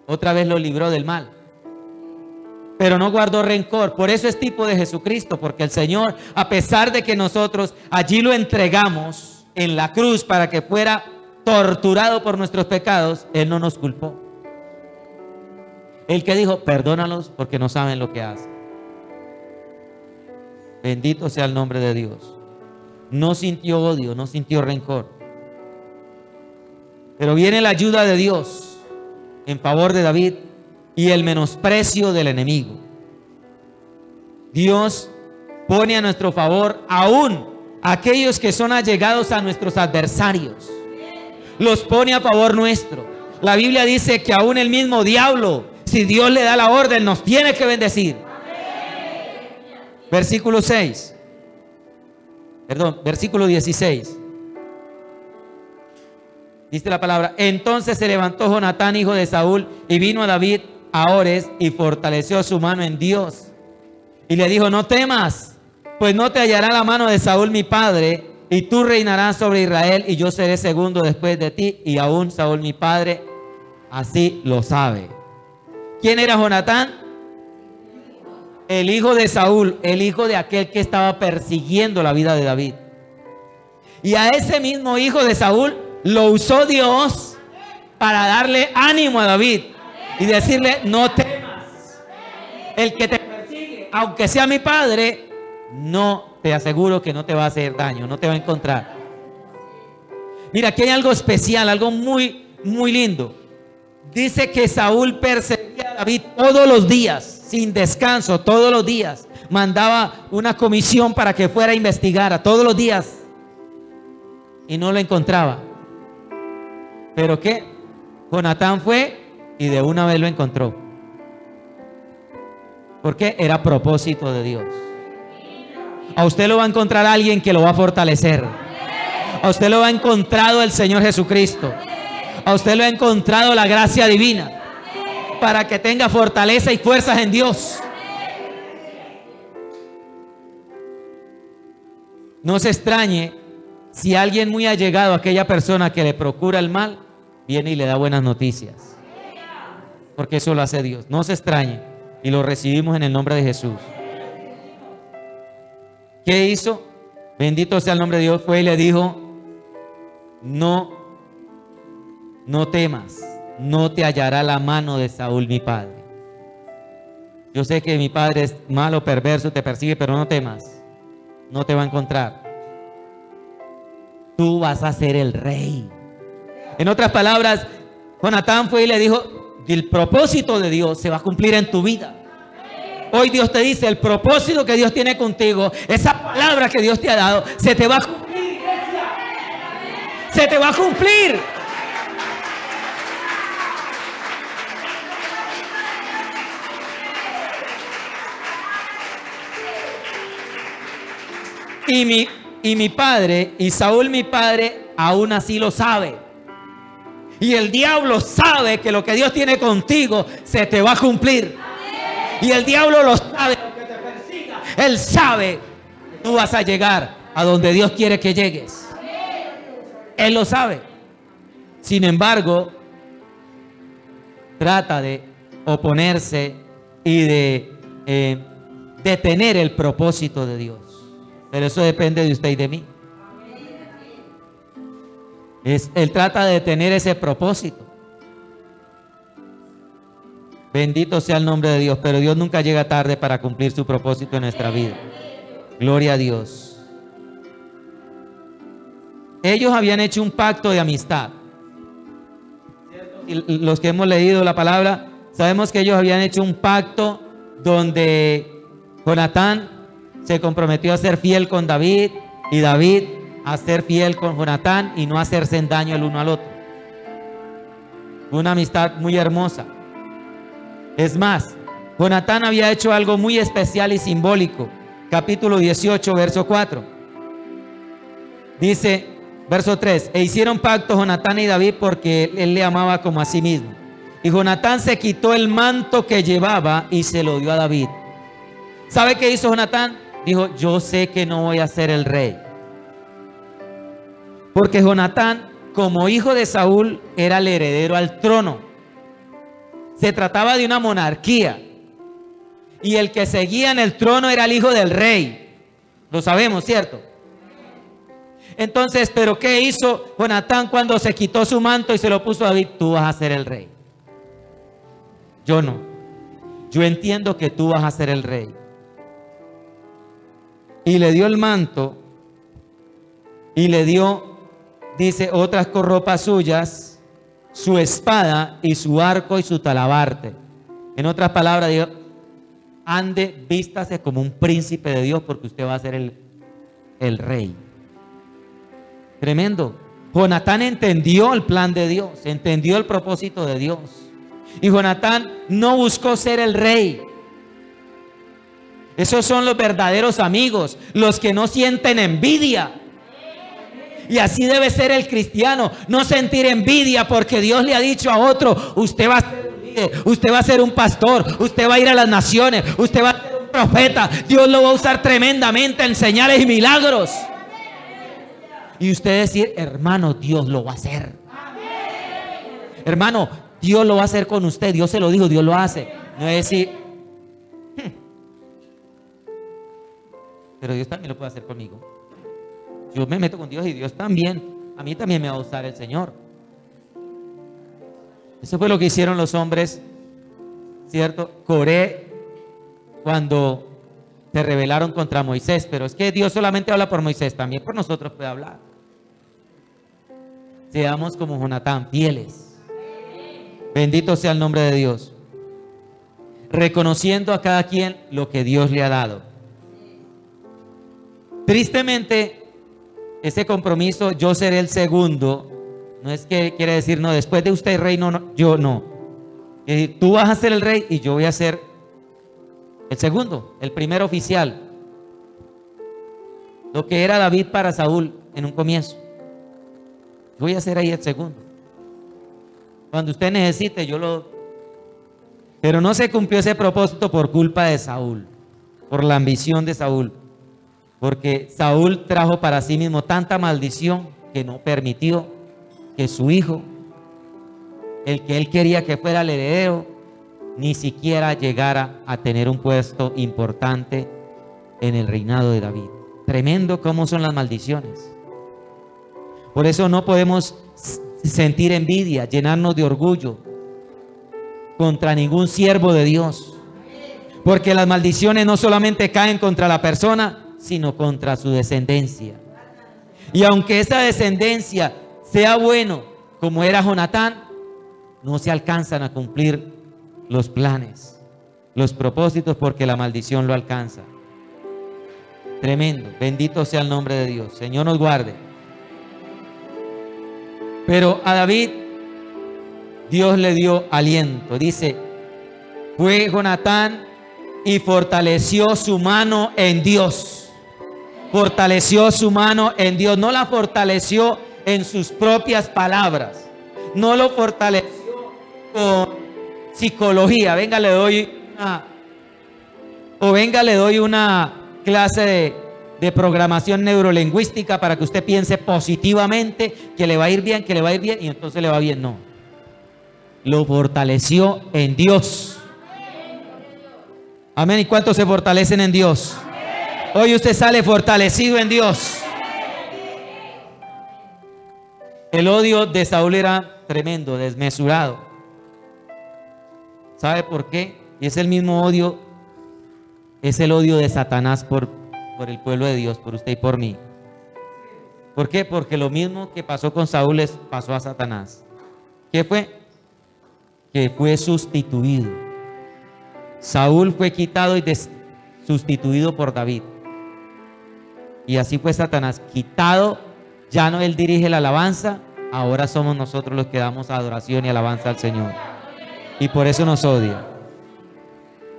Otra vez lo libró del mal. Pero no guardó rencor. Por eso es tipo de Jesucristo, porque el Señor, a pesar de que nosotros allí lo entregamos en la cruz para que fuera torturado por nuestros pecados, Él no nos culpó. Él que dijo, perdónalos porque no saben lo que hacen. Bendito sea el nombre de Dios. No sintió odio, no sintió rencor. Pero viene la ayuda de Dios en favor de David y el menosprecio del enemigo. Dios pone a nuestro favor aún aquellos que son allegados a nuestros adversarios. Los pone a favor nuestro. La Biblia dice que aún el mismo diablo, si Dios le da la orden, nos tiene que bendecir. Versículo 6. Versículo 16. Dice la palabra, entonces se levantó Jonatán, hijo de Saúl, y vino a David a Ores y fortaleció su mano en Dios. Y le dijo, no temas, pues no te hallará la mano de Saúl mi padre, y tú reinarás sobre Israel, y yo seré segundo después de ti, y aún Saúl mi padre así lo sabe. ¿Quién era Jonatán? El hijo de Saúl, el hijo de aquel que estaba persiguiendo la vida de David. Y a ese mismo hijo de Saúl lo usó Dios para darle ánimo a David y decirle: no temas, el que te persigue, aunque sea mi padre, no, te aseguro que no te va a hacer daño, no te va a encontrar. Mira, aquí hay algo especial, algo muy, muy lindo. Dice que Saúl perseguía a David todos los días, sin descanso, todos los días. Mandaba una comisión para que fuera a investigar todos los días y no lo encontraba. ¿Pero qué? Jonatán fue y de una vez lo encontró. Porque era propósito de Dios. A usted lo va a encontrar alguien que lo va a fortalecer. A usted lo ha encontrado el Señor Jesucristo. A usted lo ha encontrado la gracia divina para que tenga fortaleza y fuerzas en Dios. No se extrañe si alguien muy allegado a aquella persona que le procura el mal viene y le da buenas noticias, porque eso lo hace Dios. No se extrañe, y lo recibimos en el nombre de Jesús. ¿Qué hizo? Bendito sea el nombre de Dios. Fue y le dijo: no temas, no te hallará la mano de Saúl mi padre. Yo sé que mi padre es malo, perverso, te persigue, pero no temas, no te va a encontrar. Tú vas a ser el rey. En otras palabras, Jonatán fue y le dijo: el propósito de Dios se va a cumplir en tu vida. Hoy Dios te dice: el propósito que Dios tiene contigo, esa palabra que Dios te ha dado, se te va a cumplir, iglesia. Se te va a cumplir. Y mi padre, y Saúl mi padre, aún así lo sabe. Y el diablo sabe que lo que Dios tiene contigo se te va a cumplir. Y el diablo lo sabe, aunque te persiga. Él sabe que tú vas a llegar a donde Dios quiere que llegues. Él lo sabe. Sin embargo, trata de oponerse y de detener el propósito de Dios. Pero eso depende de usted y de mí. Él trata de detener ese propósito. Bendito sea el nombre de Dios. Pero Dios nunca llega tarde para cumplir su propósito en nuestra vida. Gloria a Dios. Ellos habían hecho un pacto de amistad. Y los que hemos leído la palabra, sabemos que ellos habían hecho un pacto donde Jonatán se comprometió a ser fiel con David y David a ser fiel con Jonatán y no hacerse daño el uno al otro. Una amistad muy hermosa. Es más, Jonatán había hecho algo muy especial y simbólico. Capítulo 18, verso 4. Dice, verso 3: e hicieron pacto Jonatán y David porque él le amaba como a sí mismo. Y Jonatán se quitó el manto que llevaba y se lo dio a David. ¿Sabe qué hizo Jonatán? Dijo: yo sé que no voy a ser el rey. Porque Jonatán, como hijo de Saúl, era el heredero al trono. Se trataba de una monarquía. Y el que seguía en el trono era el hijo del rey. Lo sabemos, ¿cierto? Entonces, ¿pero qué hizo Jonatán cuando se quitó su manto y se lo puso a David? Tú vas a ser el rey. Yo no. Yo entiendo que tú vas a ser el rey. Y le dio el manto y le dio, dice, otras ropas suyas, su espada y su arco y su talabarte. En otras palabras, dijo: ande, vístase como un príncipe de Dios porque usted va a ser el rey. Tremendo. Jonatán entendió el plan de Dios, entendió el propósito de Dios. Y Jonatán no buscó ser el rey. Esos son los verdaderos amigos, los que no sienten envidia. Y así debe ser el cristiano, no sentir envidia porque Dios le ha dicho a otro: usted va a ser un líder, usted va a ser un pastor, usted va a ir a las naciones, usted va a ser un profeta. Dios lo va a usar tremendamente en señales y milagros. Y usted decir, hermano, Dios lo va a hacer. Hermano, Dios lo va a hacer con usted. Dios se lo dijo, Dios lo hace. No es decir, pero Dios también lo puede hacer conmigo. Yo me meto con Dios y Dios también. A mí también me va a usar el Señor. Eso fue lo que hicieron los hombres, ¿cierto? Coré cuando se rebelaron contra Moisés. Pero es que Dios solamente habla por Moisés, también por nosotros puede hablar. Seamos como Jonatán, fieles. Bendito sea el nombre de Dios. Reconociendo a cada quien lo que Dios le ha dado. Tristemente, ese compromiso, yo seré el segundo, no es que quiere decir, no, después de usted rey, no, yo no. Tú vas a ser el rey y yo voy a ser el segundo, el primer oficial. Lo que era David para Saúl en un comienzo. Yo voy a ser ahí el segundo. Cuando usted necesite, yo lo... Pero no se cumplió ese propósito por culpa de Saúl, por la ambición de Saúl. Porque Saúl trajo para sí mismo tanta maldición que no permitió que su hijo, el que él quería que fuera el heredero, ni siquiera llegara a tener un puesto importante en el reinado de David. Tremendo cómo son las maldiciones. Por eso no podemos sentir envidia, llenarnos de orgullo contra ningún siervo de Dios. Porque las maldiciones no solamente caen contra la persona, sino contra su descendencia. Y aunque esa descendencia sea bueno, como era Jonatán, no se alcanzan a cumplir los planes, los propósitos, porque la maldición lo alcanza. Tremendo, bendito sea el nombre de Dios. Señor nos guarde. Pero a David Dios le dio aliento. Dice, fue Jonatán y fortaleció su mano en Dios. Fortaleció su mano en Dios. No la fortaleció en sus propias palabras. No lo fortaleció con psicología. Venga, le doy una clase de programación neurolingüística para que usted piense positivamente que le va a ir bien, y entonces le va bien. No. Lo fortaleció en Dios. Amén. ¿Y cuántos se fortalecen en Dios? Hoy usted sale fortalecido en Dios. El odio de Saúl era tremendo, desmesurado. ¿Sabe por qué? Y es el mismo odio, es el odio de Satanás por el pueblo de Dios, por usted y por mí. ¿Por qué? Porque lo mismo que pasó con Saúl les pasó a Satanás. ¿Qué fue? Que fue sustituido. Saúl fue quitado y sustituido por David. Y así fue Satanás, quitado. Ya no él dirige la alabanza, ahora somos nosotros los que damos adoración y alabanza al Señor. Y por eso nos odia.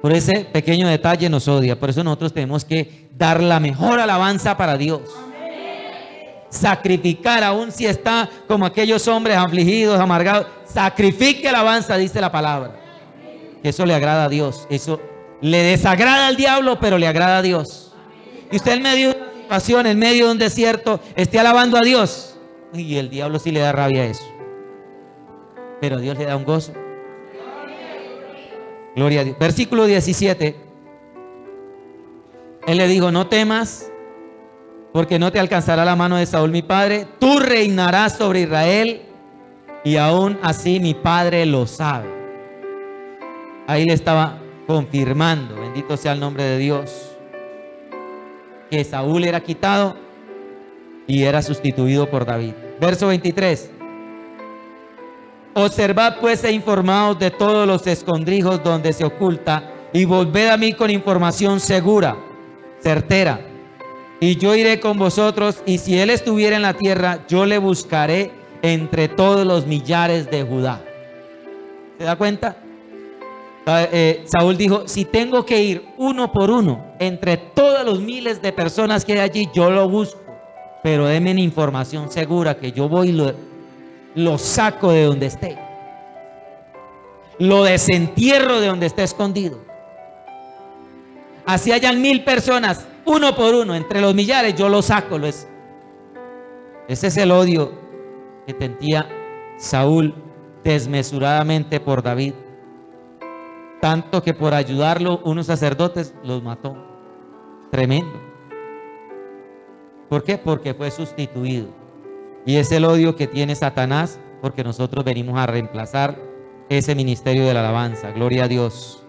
Por ese pequeño detalle nos odia. Por eso nosotros tenemos que dar la mejor alabanza para Dios. Sacrificar, aún si está como aquellos hombres afligidos, amargados. Sacrifique alabanza, dice la palabra. Eso le agrada a Dios. Eso le desagrada al diablo, pero le agrada a Dios. Y usted en medio de una situación, en medio de un desierto, esté alabando a Dios. Y el diablo sí le da rabia a eso. Pero Dios le da un gozo. Gloria a Dios. Versículo 17. Él le dijo, no temas, porque no te alcanzará la mano de Saúl mi padre. Tú reinarás sobre Israel, y aún así mi padre lo sabe. Ahí le estaba confirmando, bendito sea el nombre de Dios, que Saúl era quitado y era sustituido por David. Verso 23. Observad pues e informaos de todos los escondrijos donde se oculta, y volved a mí con información segura, certera, y yo iré con vosotros, y si él estuviera en la tierra, yo le buscaré entre todos los millares de Judá. ¿Se da cuenta? Saúl dijo, si tengo que ir uno por uno entre todos los miles de personas que hay allí, yo lo busco, pero denme información segura que yo voy y lo saco de donde esté, lo desentierro de donde esté escondido. Así hayan 1000 personas, uno por uno, entre los millares, yo lo saco. Ese es el odio que sentía Saúl desmesuradamente por David. Tanto que por ayudarlo unos sacerdotes los mató. Tremendo. ¿Por qué? Porque fue sustituido. Y es el odio que tiene Satanás, porque nosotros venimos a reemplazar ese ministerio de la alabanza. Gloria a Dios.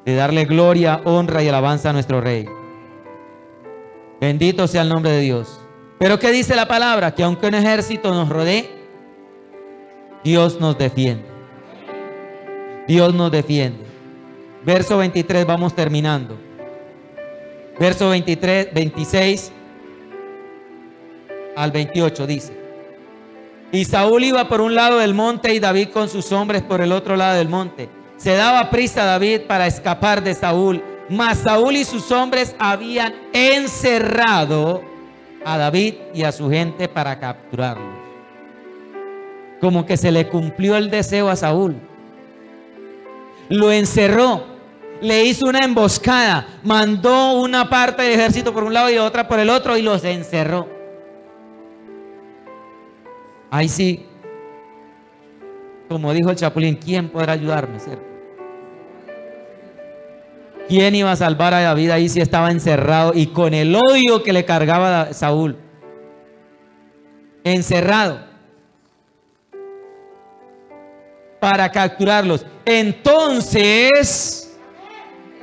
De darle gloria, honra y alabanza a nuestro Rey. Bendito sea el nombre de Dios. Pero ¿qué dice la palabra? Que aunque un ejército nos rodee, Dios nos defiende. Dios nos defiende. Verso 23, vamos terminando. Verso 23, 26 al 28 dice: y Saúl iba por un lado del monte y David con sus hombres por el otro lado del monte. Se daba prisa David para escapar de Saúl, mas Saúl y sus hombres habían encerrado a David y a su gente para capturarlos. Como que se le cumplió el deseo a Saúl. Lo encerró, le hizo una emboscada, mandó una parte del ejército por un lado y otra por el otro y los encerró. Ahí sí, como dijo el Chapulín, ¿quién podrá ayudarme? ¿Cierto? ¿Quién iba a salvar a David ahí si estaba encerrado y con el odio que le cargaba a Saúl? Encerrado para capturarlos. Entonces,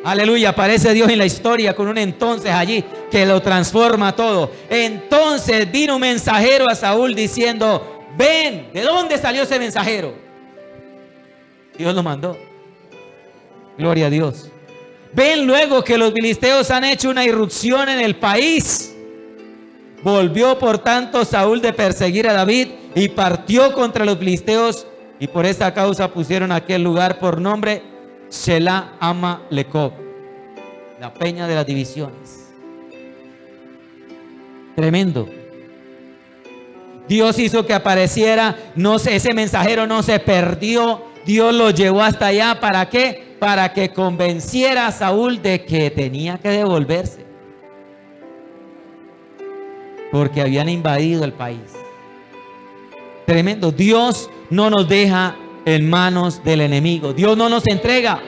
aleluya, aparece Dios en la historia con un entonces allí que lo transforma todo. Entonces vino un mensajero a Saúl diciendo: ven. ¿De dónde salió ese mensajero? Dios lo mandó. Gloria a Dios. Ven luego que los filisteos han hecho una irrupción en el país. Volvió por tanto Saúl de perseguir a David y partió contra los filisteos, y por esta causa pusieron aquel lugar por nombre Shelah Ama-Lecob, la peña de las divisiones. Tremendo. Dios hizo que apareciera, ese mensajero no se perdió. Dios lo llevó hasta allá. ¿Para qué? Para que convenciera a Saúl de que tenía que devolverse, porque habían invadido el país. Tremendo. Dios no nos deja en manos del enemigo. Dios no nos entrega.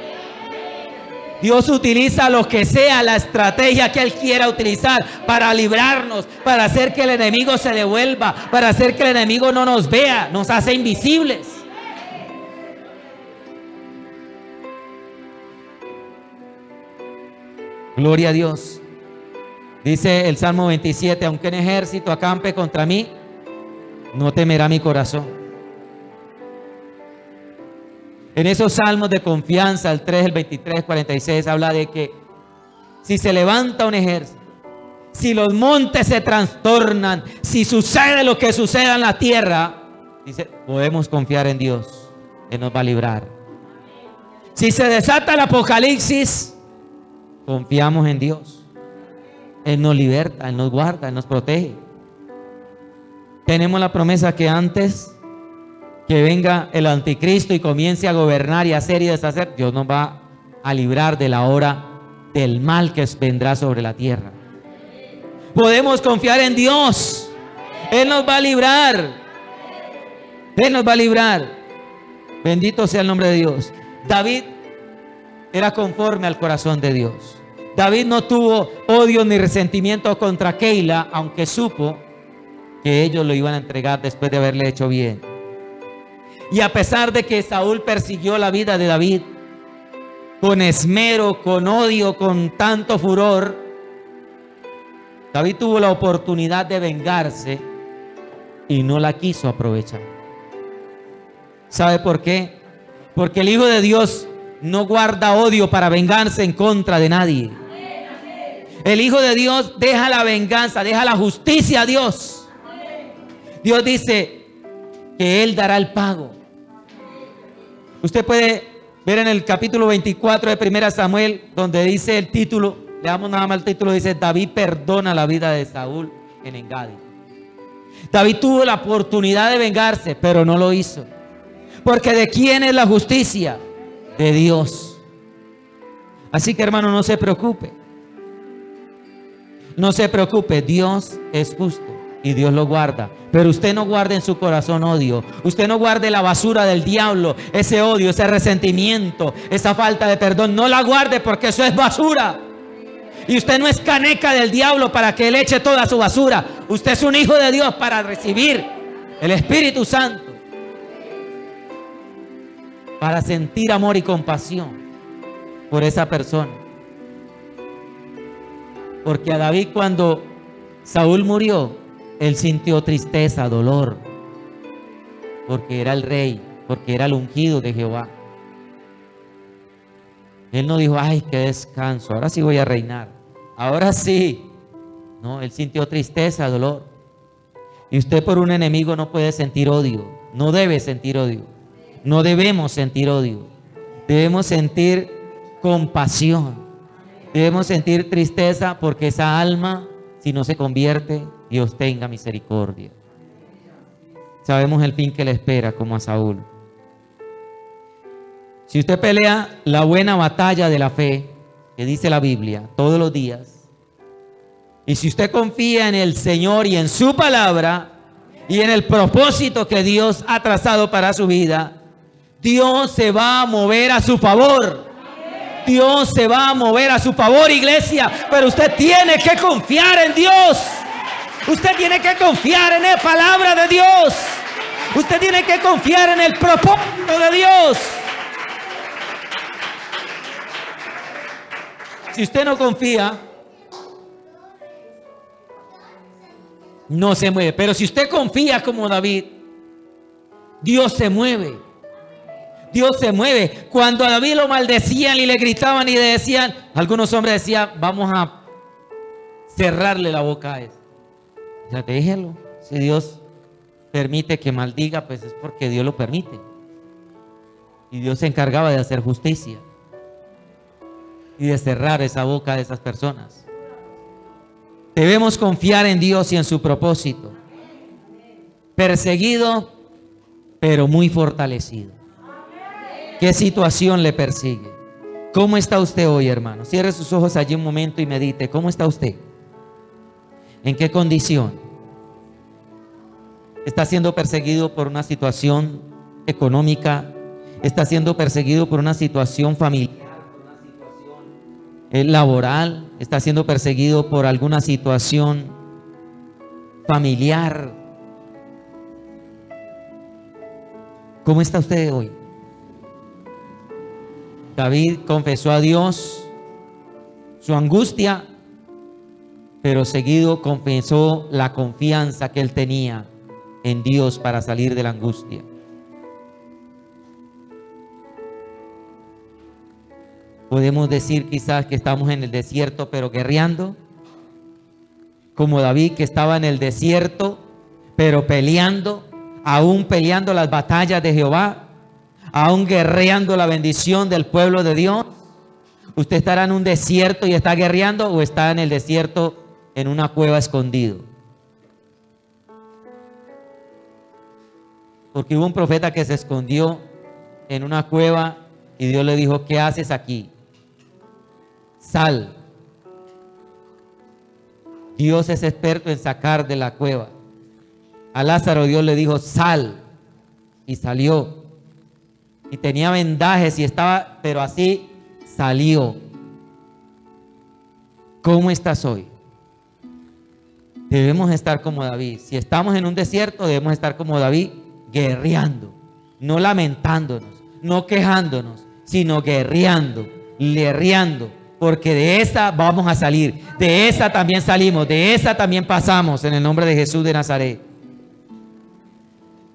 Dios utiliza lo que sea, la estrategia que Él quiera utilizar para librarnos, para hacer que el enemigo se devuelva, para hacer que el enemigo no nos vea, nos hace invisibles. Gloria a Dios. Dice el Salmo 27: aunque un ejército acampe contra mí, no temerá mi corazón. En esos salmos de confianza, el 3, el 23, 46, habla de que si se levanta un ejército, si los montes se trastornan, si sucede lo que suceda en la tierra, dice, podemos confiar en Dios, Él nos va a librar. Si se desata el apocalipsis, confiamos en Dios. Él nos liberta, Él nos guarda, Él nos protege. Tenemos la promesa que antes que venga el anticristo y comience a gobernar y hacer y deshacer, Dios nos va a librar de la hora del mal que vendrá sobre la tierra. Podemos confiar en Dios. Él nos va a librar. Él nos va a librar. Bendito sea el nombre de Dios. David era conforme al corazón de Dios. David no tuvo odio ni resentimiento contra Keila, aunque supo que ellos lo iban a entregar después de haberle hecho bien. Y a pesar de que Saúl persiguió la vida de David con esmero, con odio, con tanto furor, David tuvo la oportunidad de vengarse y no la quiso aprovechar. ¿Sabe por qué? Porque el Hijo de Dios no guarda odio para vengarse en contra de nadie. El Hijo de Dios deja la venganza, deja la justicia a Dios. Dios dice que Él dará el pago. Usted puede ver en el capítulo 24 de 1 Samuel, donde dice el título, le damos nada más el título, dice: David perdona la vida de Saúl en Engadi. David tuvo la oportunidad de vengarse, pero no lo hizo. Porque ¿de quién es la justicia? De Dios. Así que, hermano, no se preocupe. No se preocupe, Dios es justo. y Dios lo guarda. Pero usted no guarde en su corazón odio. Usted no guarde la basura del diablo, ese odio, ese resentimiento, esa falta de perdón. No la guarde, porque eso es basura. Y usted no es caneca del diablo para que él eche toda su basura. Usted es un hijo de Dios para recibir el Espíritu Santo, para sentir amor y compasión por esa persona. Porque a David, cuando Saúl murió, él sintió tristeza, dolor, porque era el rey, porque era el ungido de Jehová. Él no dijo, ay, qué descanso, ahora sí voy a reinar, ahora sí. No, él sintió tristeza, dolor. Y usted por un enemigo no puede sentir odio, no debe sentir odio, no debemos sentir odio. Debemos sentir compasión, debemos sentir tristeza, porque esa alma, si no se convierte, Dios tenga misericordia. Sabemos el fin que le espera, como a Saúl. Si usted pelea la buena batalla de la fe, que dice la Biblia, todos los días, y si usted confía en el Señor y en su palabra y en el propósito que Dios ha trazado para su vida, Dios se va a mover a su favor. Dios se va a mover a su favor, iglesia. Pero usted tiene que confiar en Dios. Usted tiene que confiar en la palabra de Dios. Usted tiene que confiar en el propósito de Dios. Si usted no confía, no se mueve. Pero si usted confía como David, Dios se mueve. Dios se mueve. Cuando a David lo maldecían y le gritaban y le decían, algunos hombres decían, vamos a cerrarle la boca a él. O sea, déjelo. Si Dios permite que maldiga, pues es porque Dios lo permite. Y Dios se encargaba de hacer justicia y de cerrar esa boca de esas personas. Debemos confiar en Dios y en su propósito. Perseguido, pero muy fortalecido. ¿Qué situación le persigue? ¿Cómo está usted hoy, hermano? Cierre sus ojos allí un momento y medite. ¿Cómo está usted? ¿En qué condición? ¿Está siendo perseguido por una situación económica? ¿Está siendo perseguido por una situación familiar? ¿Por una situación laboral? ¿Está siendo perseguido por alguna situación familiar? ¿Cómo está usted hoy? David confesó a Dios su angustia, pero seguido confesó la confianza que él tenía en Dios para salir de la angustia. Podemos decir quizás que estamos en el desierto, pero guerreando, como David, que estaba en el desierto, pero peleando, aún peleando las batallas de Jehová, aún guerreando la bendición del pueblo de Dios. ¿Usted estará en un desierto y está guerreando, o está en el desierto en una cueva escondido? Porque hubo un profeta que se escondió en una cueva y Dios le dijo, ¿qué haces aquí? Sal. Dios es experto en sacar de la cueva. A Lázaro Dios le dijo, sal, y salió. Y tenía vendajes y estaba, pero así salió. ¿Cómo estás hoy? Debemos estar como David. Si estamos en un desierto, debemos estar como David, guerreando, no lamentándonos, no quejándonos, sino guerreando, porque de esa vamos a salir, de esa también salimos, de esa también pasamos, en el nombre de Jesús de Nazaret.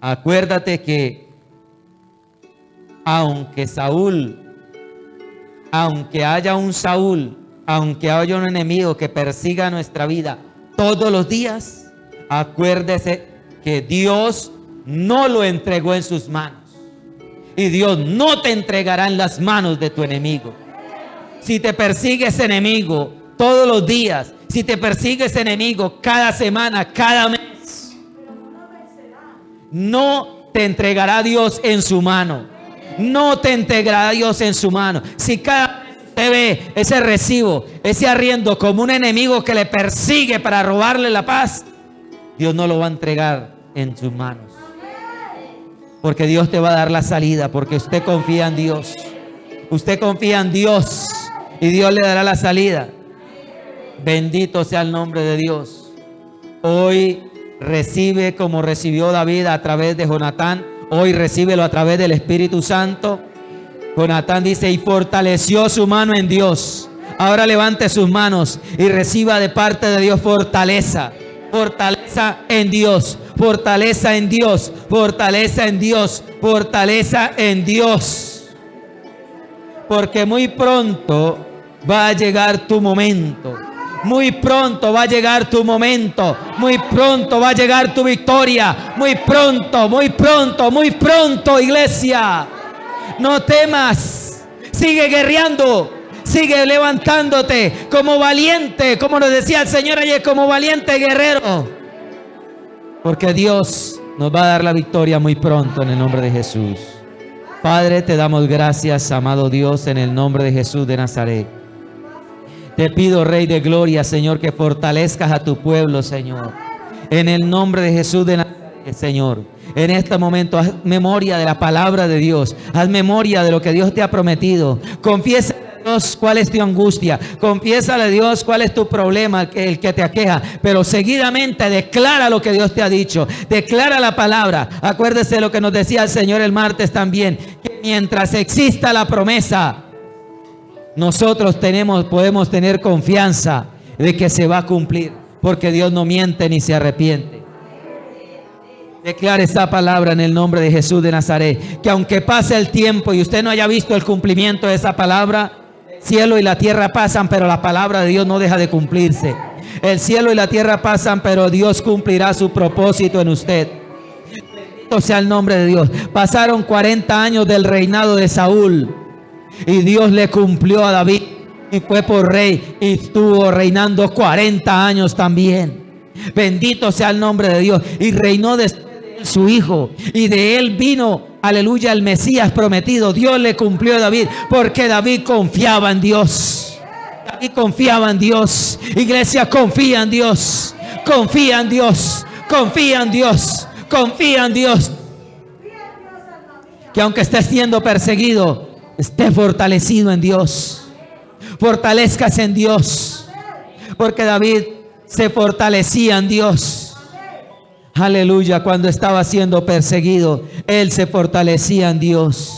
Acuérdate que aunque haya un Saúl, aunque haya un enemigo que persiga nuestra vida todos los días, acuérdese que Dios no lo entregó en sus manos, y Dios no te entregará en las manos de tu enemigo. Si te persigue ese enemigo todos los días, si te persigue ese enemigo cada semana, cada mes, no te entregará Dios en su mano. No te entregará Dios en su mano. Si cada vez usted ve ese recibo, ese arriendo como un enemigo que le persigue para robarle la paz, Dios no lo va a entregar en sus manos. Porque Dios te va a dar la salida, porque usted confía en Dios. Usted confía en Dios y Dios le dará la salida. Bendito sea el nombre de Dios. Hoy recibe como recibió David a través de Jonatán. Hoy recíbelo a través del Espíritu Santo. Jonatán dice: y fortaleció su mano en Dios. Ahora levante sus manos y reciba de parte de Dios fortaleza. Fortaleza en Dios. Fortaleza en Dios. Fortaleza en Dios. Fortaleza en Dios. Porque muy pronto va a llegar tu momento. Muy pronto va a llegar tu momento. Muy pronto va a llegar tu victoria. Muy pronto, muy pronto, muy pronto, iglesia. No temas. Sigue guerreando. Sigue levantándote como valiente, como nos decía el Señor ayer, como valiente guerrero. Porque Dios nos va a dar la victoria muy pronto en el nombre de Jesús. Padre, te damos gracias, amado Dios, en el nombre de Jesús de Nazaret. Te pido, Rey de Gloria, Señor, que fortalezcas a tu pueblo, Señor. En el nombre de Jesús de Nazaret, Señor. En este momento, haz memoria de la palabra de Dios. Haz memoria de lo que Dios te ha prometido. Confiesa a Dios cuál es tu angustia. Confiésale a Dios cuál es tu problema, el que te aqueja. Pero seguidamente declara lo que Dios te ha dicho. Declara la palabra. Acuérdese lo que nos decía el Señor el martes también. Que mientras exista la promesa, nosotros podemos tener confianza de que se va a cumplir. Porque Dios no miente ni se arrepiente. Declare esa palabra en el nombre de Jesús de Nazaret. Que aunque pase el tiempo y usted no haya visto el cumplimiento de esa palabra, el cielo y la tierra pasan, pero la palabra de Dios no deja de cumplirse. El cielo y la tierra pasan, pero Dios cumplirá su propósito en usted. Bendito sea el nombre de Dios. Pasaron 40 años del reinado de Saúl y Dios le cumplió a David y fue por rey y estuvo reinando 40 años también. Bendito sea el nombre de Dios. Y reinó después de él su hijo, y de él vino, aleluya, el Mesías prometido. Dios le cumplió a David porque David confiaba en Dios. David confiaba en Dios. Iglesia, confía en Dios. Confía en Dios. Confía en Dios. Confía en Dios. Que aunque estés siendo perseguido, esté fortalecido en Dios. Fortalezcas en Dios. Porque David se fortalecía en Dios. Aleluya. Cuando estaba siendo perseguido, él se fortalecía en Dios.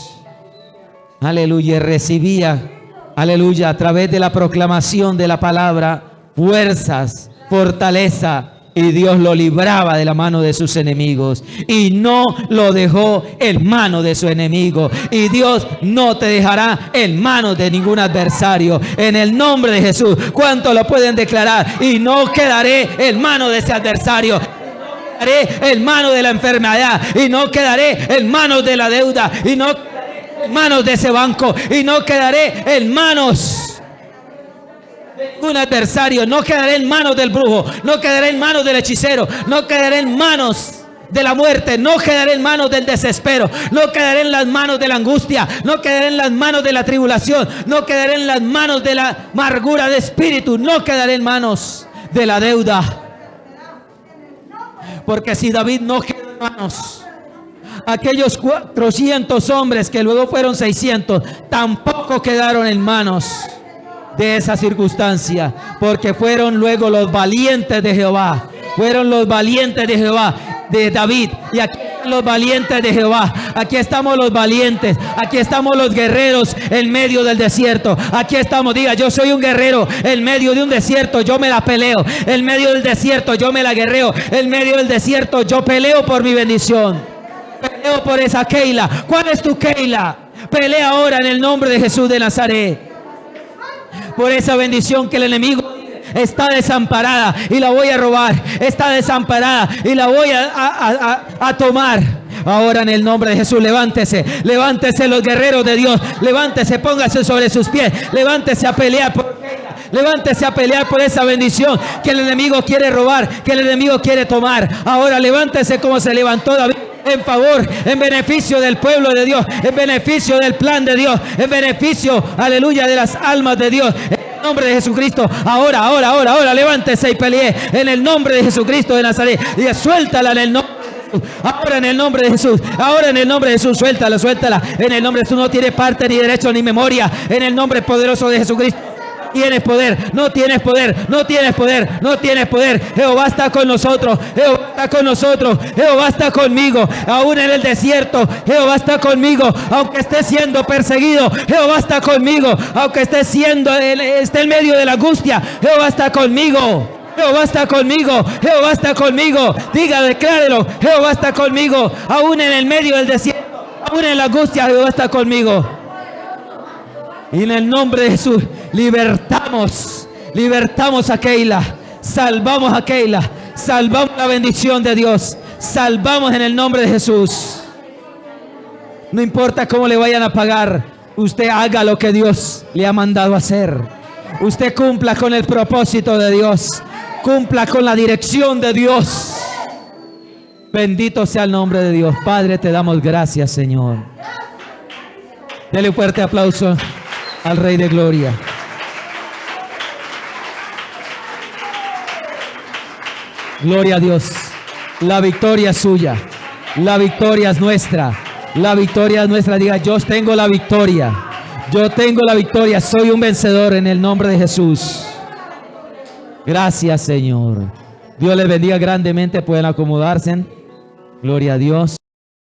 Aleluya. Recibía, aleluya, a través de la proclamación de la palabra, fuerzas, fortaleza. Y Dios lo libraba de la mano de sus enemigos. Y no lo dejó en mano de su enemigo. Y Dios no te dejará en manos de ningún adversario. En el nombre de Jesús. ¿Cuántos lo pueden declarar? Y no quedaré en manos de ese adversario. No quedaré en manos de la enfermedad. Y no quedaré en manos de la deuda. Y no quedaré en manos de ese banco. Y no quedaré en manos un adversario. No quedaré en manos del brujo, no quedaré en manos del hechicero, no quedaré en manos de la muerte, no quedaré en manos del desespero, no quedaré en las manos de la angustia, no quedaré en las manos de la tribulación, no quedaré en las manos de la amargura de espíritu, no quedaré en manos de la deuda. Porque si David no quedó en manos, aquellos 400 hombres que luego fueron 600 tampoco quedaron en manos de esa circunstancia, porque fueron luego los valientes de Jehová. Fueron los valientes de Jehová, de David. Y aquí están los valientes de Jehová. Aquí estamos los valientes. Aquí estamos los guerreros en medio del desierto. Aquí estamos. Diga: yo soy un guerrero en medio de un desierto. Yo me la peleo. En medio del desierto yo me la guerreo. En medio del desierto yo peleo por mi bendición. Peleo por esa Keila. ¿Cuál es tu Keila? Pelea ahora en el nombre de Jesús de Nazaret. Por esa bendición que el enemigo está desamparada y la voy a robar. Está desamparada y la voy a tomar. Ahora en el nombre de Jesús, levántese. Levántese los guerreros de Dios. Levántese, póngase sobre sus pies. Levántese a pelear por ella. Levántese a pelear por esa bendición que el enemigo quiere robar, que el enemigo quiere tomar. Ahora levántese como se levantó David. En favor, en beneficio del pueblo de Dios, en beneficio del plan de Dios, en beneficio, aleluya, de las almas de Dios, en el nombre de Jesucristo. Ahora, levántese y pelee en el nombre de Jesucristo de Nazaret. Y suéltala en el nombre de Jesús. Ahora en el nombre de Jesús. Ahora en el nombre de Jesús. Suéltala. En el nombre de Jesús. No tiene parte, ni derecho, ni memoria. En el nombre poderoso de Jesucristo. Tienes poder, no tienes poder, no tienes poder, no tienes poder. Jehová está con nosotros, Jehová está con nosotros, Jehová está conmigo, aún en el desierto, Jehová está conmigo, aunque esté siendo perseguido, Jehová está conmigo, aunque esté en medio de la angustia, Jehová está conmigo. Jehová está conmigo, Jehová está conmigo. Diga, declárelo, Jehová está conmigo, aún en el medio del desierto, aún en la angustia, Jehová está conmigo. Y en el nombre de Jesús, libertamos a Keila, salvamos a Keila, salvamos la bendición de Dios, salvamos en el nombre de Jesús. No importa cómo le vayan a pagar, usted haga lo que Dios le ha mandado hacer. Usted cumpla con el propósito de Dios, cumpla con la dirección de Dios. Bendito sea el nombre de Dios. Padre, te damos gracias, Señor. Dele un fuerte aplauso al Rey de Gloria. Gloria a Dios. La victoria es suya. La victoria es nuestra. La victoria es nuestra. Diga, yo tengo la victoria. Yo tengo la victoria. Soy un vencedor en el nombre de Jesús. Gracias, Señor. Dios les bendiga grandemente. Pueden acomodarse. Gloria a Dios.